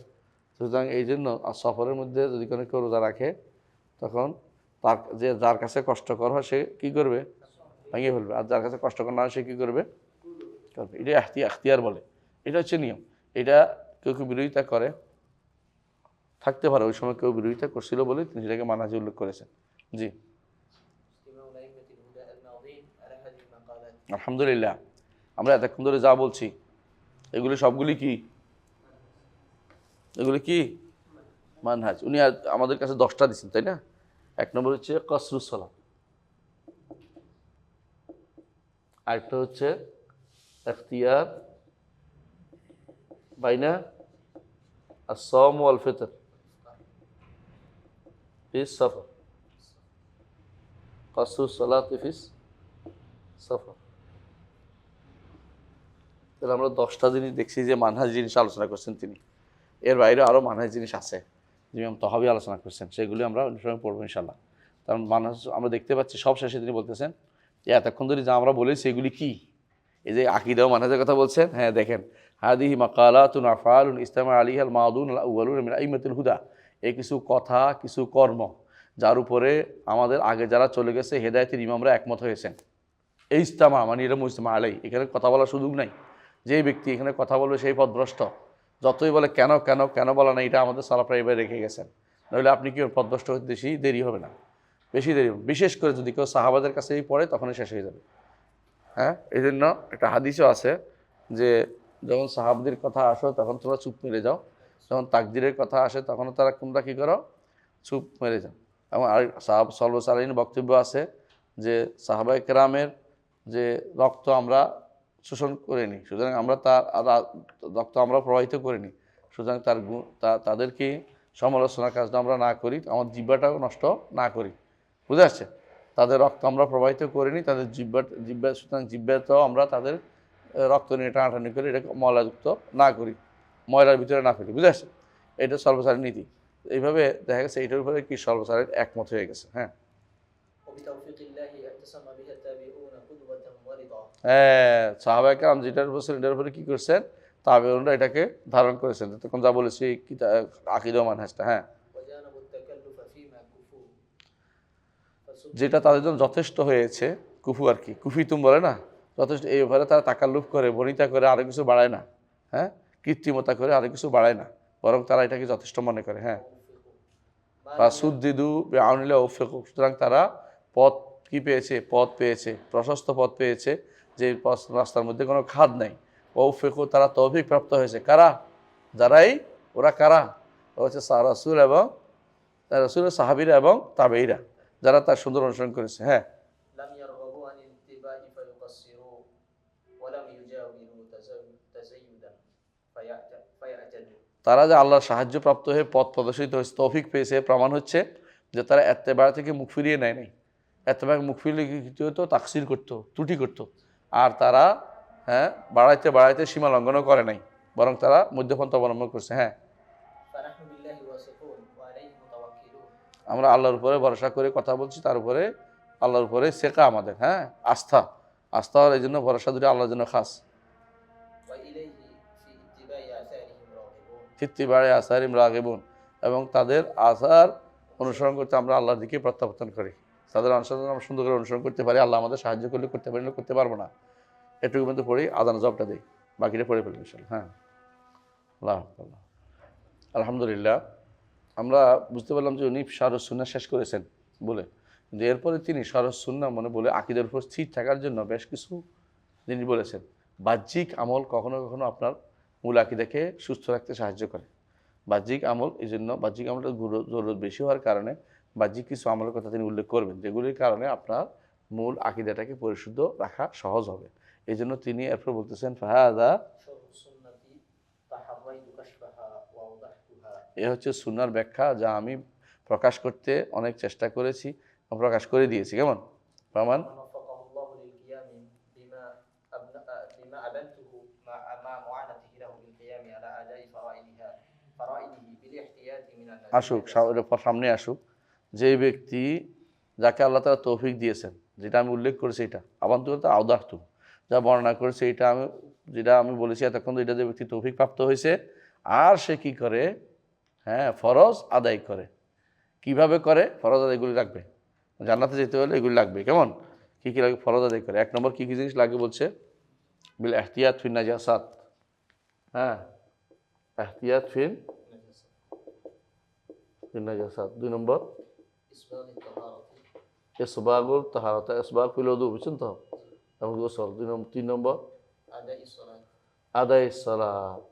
সুতরাং এই জন্য সফরের মধ্যে যদি কোনো কেউ রোজা রাখে, তখন তার যার কাছে কষ্টকর হয় সে কী করবে, ভেঙে ফেলবে। আর যার কাছে কষ্টকর না হয় সে কী করবে, এটা এখতিয়ার বলে। এটা হচ্ছে নিয়ম। এটা কেউ কেউ বিরোধিতা করে, থাকতে পারে ওই সময় কেউ বিরোধিতা করছিল বলে তিনি সেটাকে মানহাজে উল্লেখ করেছেন। জি, আলহামদুলিল্লাহ। আমরা এতক্ষণ ধরে যা বলছি এগুলি সবগুলি কি মানহাজ। উনি আমাদের কাছে 10টা দিচ্ছেন, তাই না? 1 নম্বর হচ্ছে কসরুস সালাত, আরেকটা হচ্ছে ইখতিয়ার বাইনা as-সাওম ওয়াল ফিতর ফি সফর, কসরুস সালাত ফি সফর। তাহলে আমরা 10টা জিনিস দেখছি যে মানহাজ জিনিস আলোচনা করছেন তিনি। এর বাইরে আরও মানহাজ জিনিস আছে যে ইমাম তাহাবী আলোচনা করছেন, সেগুলি আমরা অন্য সময় পড়বো ইনশাল্লাহ। কারণ মানহাজ আমরা দেখতে পাচ্ছি সব শেষে তিনি বলতেছেন যে এতক্ষণ ধরে যা আমরা বলেছি এগুলি কি, এই যে আকীদা ও মানহাজের কথা বলছেন। হ্যাঁ, দেখেন, হাদিহি মাকালাতুন আফআলুন ইসতামা আলাইহাল মাদুন আল আউয়ালুন মিন আইম্মাতিল হুদা, এই কিছু কথা, কিছু কর্ম যার উপরে আমাদের আগে যারা চলে গেছে হেদায়েতের ইমামরা একমত হয়েছেন। এই ইস্তামা মানে এটা মুজতামা আলাই, এখানে কথা বলার সুযোগ নাই। যেই ব্যক্তি এখানে কথা বলবে সেই পথভ্রষ্ট। যতই বলে কেন কেন কেন বলা না, এটা আমাদের সালাফরা এবার রেখে গেছেন। নইলে আপনি কি পথভ্রষ্ট হতে বেশি দেরি হবে না, বেশি দেরি হবে। বিশেষ করে যদি কেউ সাহাবাদের কাছেই পড়ে তখনই শেষ হয়ে যাবে। হ্যাঁ, এই জন্য একটা হাদিসও আছে যে যখন সাহাবদের কথা আসো তখন তোমরা চুপ মেরে যাও, যখন তাকদিরের কথা আসে তখন তোমরা কী করো, চুপ মেরে যাও। এবং আর সাল্লাল্লাহু আলাইহি বক্তব্য আছে যে সাহাবায়ে কেরামের যে রক্ত আমরা শোষণ করিনি, সুতরাং আমরা তার রক্ত আমরা প্রবাহিত করিনি, সুতরাং তাদেরকে সমালোচনার কাজটা আমরা না করি, আমার জিহ্বাটাও নষ্ট না করি। বুঝে আসছে? তাদের রক্ত আমরা প্রবাহিত করিনি, তাদের জিহ্বা সুতরাং জিহ্বাতেও আমরা তাদের রক্ত নিয়ে টানাটানি করি, এটাকে ময়লাযুক্ত না করি, ময়লার ভিতরে না ফেলি। বুঝে আসছে? এটা সর্বসারের নীতি। এইভাবে দেখা গেছে এটার উপরে কি সর্বসারের একমত হয়ে গেছে। হ্যাঁ, হ্যাঁ, সাহাবায়ে কেরাম যেটার উপর এটার উপরে কী করছেন, তাবেঈনরা এটাকে ধারণ করেছেন। তখন যা বলেছি আকীদা ও মানহাজটা। হ্যাঁ, যেটা তাদের জন্য যথেষ্ট হয়েছে, কুফু আর কি, কুফিতুম বলে না, যথেষ্ট। এই ব্যাপারে তারা তাকাল্লুফ করে, বনিতা করে, আরও কিছু বাড়ায় না। হ্যাঁ, কৃত্রিমতা করে আরও কিছু বাড়ায় না, বরং তারা এটাকে যথেষ্ট মনে করে। হ্যাঁ, সুদ্দিদু বেআউনিল্লাহ ওফিকু, সুতরাং তারা পথ কি পেয়েছে, প্রশস্ত পথ পেয়েছে, যে রাস্তার মধ্যে কোনো খাদ নাই। ওফিকু, তারা তৌফিক প্রাপ্ত হয়েছে। কারা? যারাই ওরা কারা? ওরা হচ্ছে রাসূল এবং রাসূলের সাহাবীরা এবং তাবেঈরা, যারা তার সুন্দর অনুসরণ করেছে। হ্যাঁ, তারা যে আল্লাহর সাহায্যপ্রাপ্ত হয়ে পথ প্রদর্শিত হয়েছে, তৌফিক পেয়েছে, প্রমাণ হচ্ছে যে তারা এত্তেবা থেকে মুখ ফিরিয়ে নেয় নাই। এত্তেবা মুখ ফিরিয়ে কী হতো? তাকসির করতো, ত্রুটি করতো। আর তারা বাড়াইতে বাড়াইতে সীমা লঙ্ঘনও করে নাই, বরং তারা মধ্যপন্থা অবলম্বন করছে। হ্যাঁ, فنحن بالله واثقون وعليه متوكلون। আমরা আল্লাহর উপরে ভরসা করে কথা বলছি, তার উপরে আল্লাহর উপরে শেখা আমাদের, হ্যাঁ, আস্থা হওয়ার এই জন্য ভরসা দুটি আল্লাহর জন্য খাস। وإليه في اتباع آثارهم راغبون। ইত্তিবায়ে আসারিম রাগিবুন, এবং তাদের আসার অনুসরণ করতে আমরা আল্লাহর দিকে প্রত্যাবর্তন করি। তাদের অনুসরণ আমরা সুন্দর করে অনুসরণ করতে পারি। আল্লাহ আমাদের সাহায্য করলে করতে পারি, না করতে পারবো না। এটুকু মধ্যে পড়ি, আদান জবটা দিই, বাকিটা পড়ে ফেলবো ইনশাআল্লাহ। হ্যাঁ, আল্লাহ আলহামদুলিল্লাহ, আমরা বুঝতে পারলাম যে উনি শারহুস সুন্নাহ শেষ করেছেন বলে, কিন্তু এরপরে তিনি শারহুস সুন্নাহ মনে বলে আকিদার উপর স্থির থাকার জন্য বেশ কিছু জিনিস বলেছেন। বাহ্যিক আমল কখনো কখনো আপনার মূল আকিদাকে সুস্থ রাখতে সাহায্য করে। বাহ্যিক আমল, এই জন্য বাহ্যিক আমলটা জরুরত বেশি হওয়ার কারণে বাহ্যিক কিছু আমলের কথা তিনি উল্লেখ করবেন, যেগুলির কারণে আপনার মূল আকিদাটাকে পরিশুদ্ধ রাখা সহজ হবে। এই জন্য তিনি এরপর বলতেছেন ফাহাদা, شرح السنة تحريت كشفها وأوضحتها। এ হচ্ছে সুন্নাহর ব্যাখ্যা, যা আমি প্রকাশ করতে অনেক চেষ্টা করেছি, প্রকাশ করে দিয়েছি। কেমন? প্রমাণ ومن وفقه الله للقيام بما بما أبنته مع معانته له بالقيام على أداء فرائضه بالاحتياط من আসুক, النجاسة। সামনে আসুক, যে ব্যক্তি যাকে আল্লাহ তাআলা তৌফিক দিয়েছেন, যেটা আমি উল্লেখ করেছি, এটা আবান্তু আওদাহতু, যা বর্ণনা করেছে, যেটা আমি বলেছি এতক্ষণ, এটা যে ব্যক্তি তৌফিক প্রাপ্ত হয়েছে, আর সে কি করে? হ্যাঁ, ফরজ আদায় করে। কিভাবে করে? ফরজ আদায়গুলি রাখবে। জান্নাতে যেতে হলে এগুলি লাগবে। কেমন? কী কী লাগবে? ফরজ আদায় করে। 1 নম্বর কী কী জিনিস লাগবে বলছে? বিল এহতিয়াত ফিন নাজাসাত। হ্যাঁ, এহতিয়াত ফিন নাজাসাত। 2 নম্বর إسباغ الطهارة ইসবাগুল তাহারাত, ইসবাগ ফিল উযু, বুঝছেন তো? এবং গোসল। 3 নম্বর أداء الصلاة আদায় সালাত,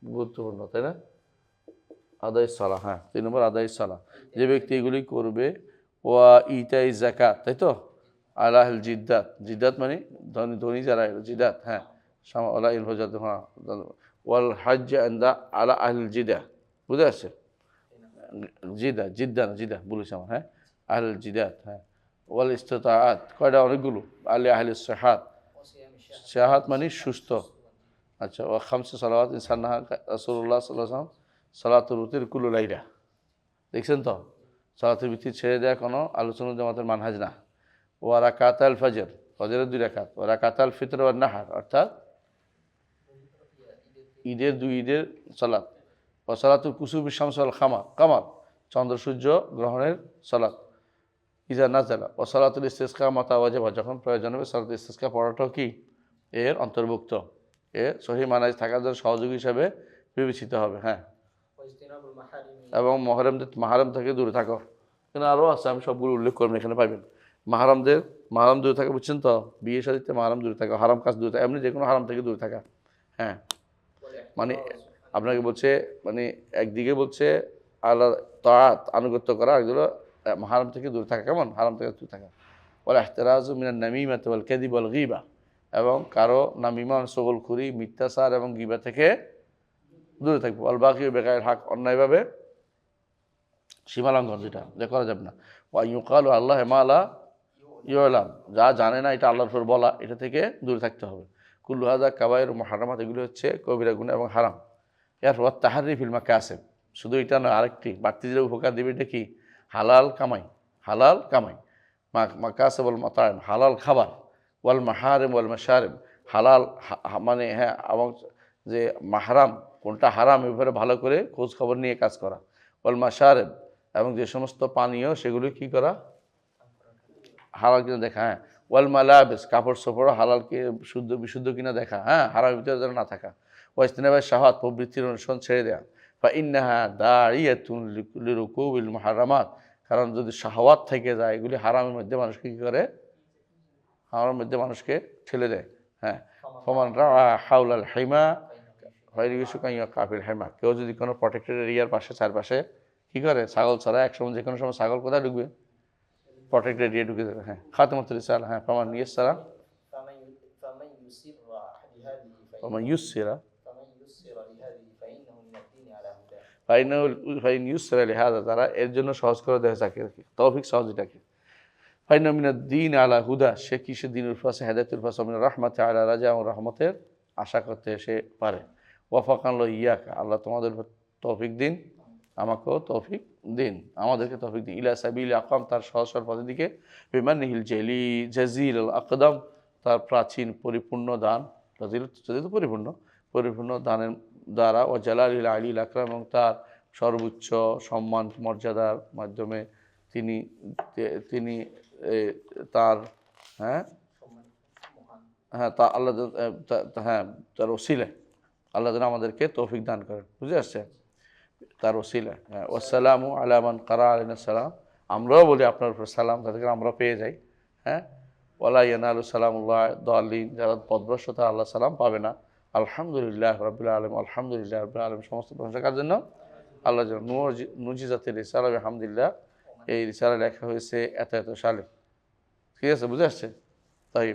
গুরুত্বপূর্ণ, তাই না? আদায় সালাহ, হ্যাঁ, 3 নম্বর আদায় সালাহ। যে ব্যক্তি এগুলি করবে, ওয়া ইতাই যাকাত, তাই তো? আলাহিল জিদ্দাত, জিদ্দাত মানে ধনী যারা, জিদাত, হ্যাঁ, আলা ইল হজাত, হ্যাঁ, ওয়াল হাজ্জ আন্দা আলা আহলিল জিদা, বুঝতে পারছে? জিদা বলেছি আমার, হ্যাঁ, আহলিল জিদাত, হ্যাঁ, ওয়াল ইস্তিতাআত, কয়টা? অনেকগুলো। আলি আহলিস সিহাত, وصيام الشهر সিহাত মানে সুস্থ। আচ্ছা, ও খামসে সালাওয়াত ইনসান্নাহা রাসূলুল্লাহ সাল্লাল্লাহু আলাইহি ওয়াসাল্লাম সালাতুল উতির কুল্লু লাইলা। দেখছেন তো? সালাতুল বিতির ছেড়ে দেওয়া কোনো আলোচনা জামাতের মানহাজ না। ওয়া রাকাতাল ফজর, ফজরের 2 রাকাত। ওয়া রাকাতাল ফিতর ওয়ান নাহার, অর্থাৎ ঈদের 2 ঈদের সালাত। ওয়া সালাতুল কুসুফি শামস ওয়াল কামার, চন্দ্র সূর্য গ্রহণের সালাত। ইজা নাজালা। ওয়া সালাতুল ইস্তিসকা মাতা ওয়াজিবা, যখন প্রয়োজন হবে সালাতুল ইস্তিসকা পড়াটাও কি এর অন্তর্ভুক্ত? এর সহিহ মানাজ থাকার জন্য সহযোগী হিসাবে বিবেচিত হবে। হ্যাঁ, واجتناب المحارم এবং মাহারাম থেকে দূরে থাকো। এখানে আরও আছে, আমি সবগুলো উল্লেখ করবো, এখানে পাইবেন। মাহারাম দূরে থাকা, বুঝছেন তো? বিয়ে শাদীতে মাহারাম দূরে থাকা, হারাম কাজ দূরে থাকা, এমনি যে কোনো হারাম থেকে দূরে থাকা। হ্যাঁ, মানে আপনাকে বলছে, মানে একদিকে বলছে আল্লাহ তাআত আনুগত্য করা, একদিকে হারাম থেকে দূরে থাকা। কেমন? হারাম থেকে দূরে থাকা। ওয়াল ইহতিরাজু মিনান নামিমাতি ওয়াল কাযিব ওয়াল গীবা, এবং কারো নামিমা, সগলখুরি, মিথ্যাচার এবং গীবা থেকে দূরে থাকবো। আল বাকি বেকায়ের হক, অন্যায়ভাবে সীমালঙ্ঘন, যেটা করা যাবে না। ওয়া ইউকালু আল্লাহ মা লা ইউলাম, যা জানে না এটা আল্লাহর উপর বলা, এটা থেকে দূরে থাকতে হবে। কুল্লু হাযা কাবায়ের মুহাররামাত, এগুলি হচ্ছে কবিরা গুনাহ এবং হারাম। এরপর তাহারি ফিল মাকাসিব, শুধু এটা নয়, আরেকটি বাড়তি যে উপকার দেবে, এটা কি? হালাল কামাই। মাকাসিব ওয়াল মাতাইম, হালাল খাবার। ওয়াল মাহারিম ওয়াল মাশারিব, হালাল মানে, হ্যাঁ, এবং যে মাহরাম কোনটা হারাম, এ ব্যাপারে ভালো করে খোঁজ খবর নিয়ে কাজ করা। ওয়াল মাশারিব, এবং যে সমস্ত পানীয়, সেগুলি কি করা? হালাল কিনা দেখা। হ্যাঁ, ওয়াল মালাবিস, কাপড় চোপড় হালাল কি বিশুদ্ধ কিনা দেখা। হ্যাঁ, হারামের ভিতরে যেন না থাকা। ওয়াজতিনাবাস শাহাওয়াত, প্রবৃত্তির অনুসরণ ছেড়ে দেওয়া। ফা ইন্নাহা দাইয়াতুন লিরুকুবিল মুহাররামাত, কারণ যদি শাহাওয়াত থেকে যায়, এগুলি হারামের মধ্যে মানুষকে কি করে? হারামের মধ্যে মানুষকে ঠেলে দেয়। হ্যাঁ, ফমান রাআ হাওলাল হিমা কাফির হেমা, কেউ যদি কোনো প্রটেক্টেড এরিয়ার পাশে, চারপাশে কি করে? ছাগল ছাড়া, একসময় যে কোনো সময় ছাগল কোথায় ঢুকবে? প্রটেক্টেড এরিয়া ঢুকে যাবে। হ্যাঁ, খাতামাতুল রিসালা, হ্যাঁ, ফামান ইয়াসসারা فمن يسر لهذه ওয়া মান ইউসসিরা فإنه من الدين على ফাইন ইউসরা লিহাযা, তারা এর জন্য সহজ করে দেয় যাকে, তৌফিক সহজটাকে। ফাইন মিনাদ দ্বীন আলা হুদা, সে কিসের দিনের উপর আছে, হেদায়েতের উপর আছে, মিনার রাহমাতি আলা রাজা, এবং রহমতের আশা করতে সে পারে। ওয়াফাকাল্লাহু ইয়াকা, আল্লাহ তোমাদের তৌফিক দিন, আমাকেও তৌফিক দিন, আমাদেরকে তৌফিক দিন। ইলা সাবিল আকওয়াম, তার সহজ সরল পথের দিকে। বিমানিহিল জাজিল আল আকদাম, তার প্রাচীন পরিপূর্ণ দান, জাজিল যদি তো পরিপূর্ণ দানের দ্বারা। ও জালালিল আলিল আকরাম, এবং তার সর্বোচ্চ সম্মান মর্যাদার মাধ্যমে তিনি তিনি তার তা আল্লাহ তার ওসিলায় আল্লাহ যেন আমাদেরকে তৌফিক দান করেন। বুঝে আসছে? তার ওসিলা। হ্যাঁ, ওয়াসসালামু আলা মান কারা আলাইনা সালাম, আমরাও বলি আপনার উপর সালাম, যাতে করে আমরা পেয়ে যাই। হ্যাঁ, ওয়ালা ইয়ানালু সালামুল্লাহ দাল্লিন, যারা পথভ্রষ্ট তারা আল্লাহ সালাম পাবে না। আলহামদুলিল্লাহ রাব্বিল আলামিন, আলহামদুলিল্লাহ রাব্বিল আলামিন, সমস্ত প্রশংসা কার জন্য? আল্লাহর জন্য। নুজিজাতের রিসালা আলহামদুলিল্লাহ, এই রিসালা লেখা হয়েছে এত সালে। ঠিক আছে, বুঝে আসছে? তাই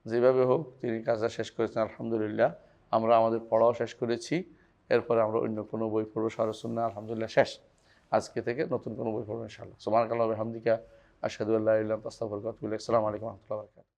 যেভাবে হোক তিনি কাজটা শেষ করেছেন আলহামদুলিল্লাহ। আমরা আমাদের পড়াও শেষ করেছি, এরপরে আমরা অন্য কোনো বই পড়বো। শারহুস সুন্নাহ আলহামদুলিল্লাহ শেষ, আজকে থেকে নতুন কোনো বই পড়বো ইনশাআল্লাহ। সুবহানাকাল্লাহি ওয়া বিহামদিকা, আশহাদু আল্লা ইলাহা ইল্লা আনতা, আস্তাগফিরুকা ওয়া আতুবু ইলাইক। আসসালামু আলাইকুম ওয়া রাহমাতুল্লাহি ওয়া বারাকাতুহু।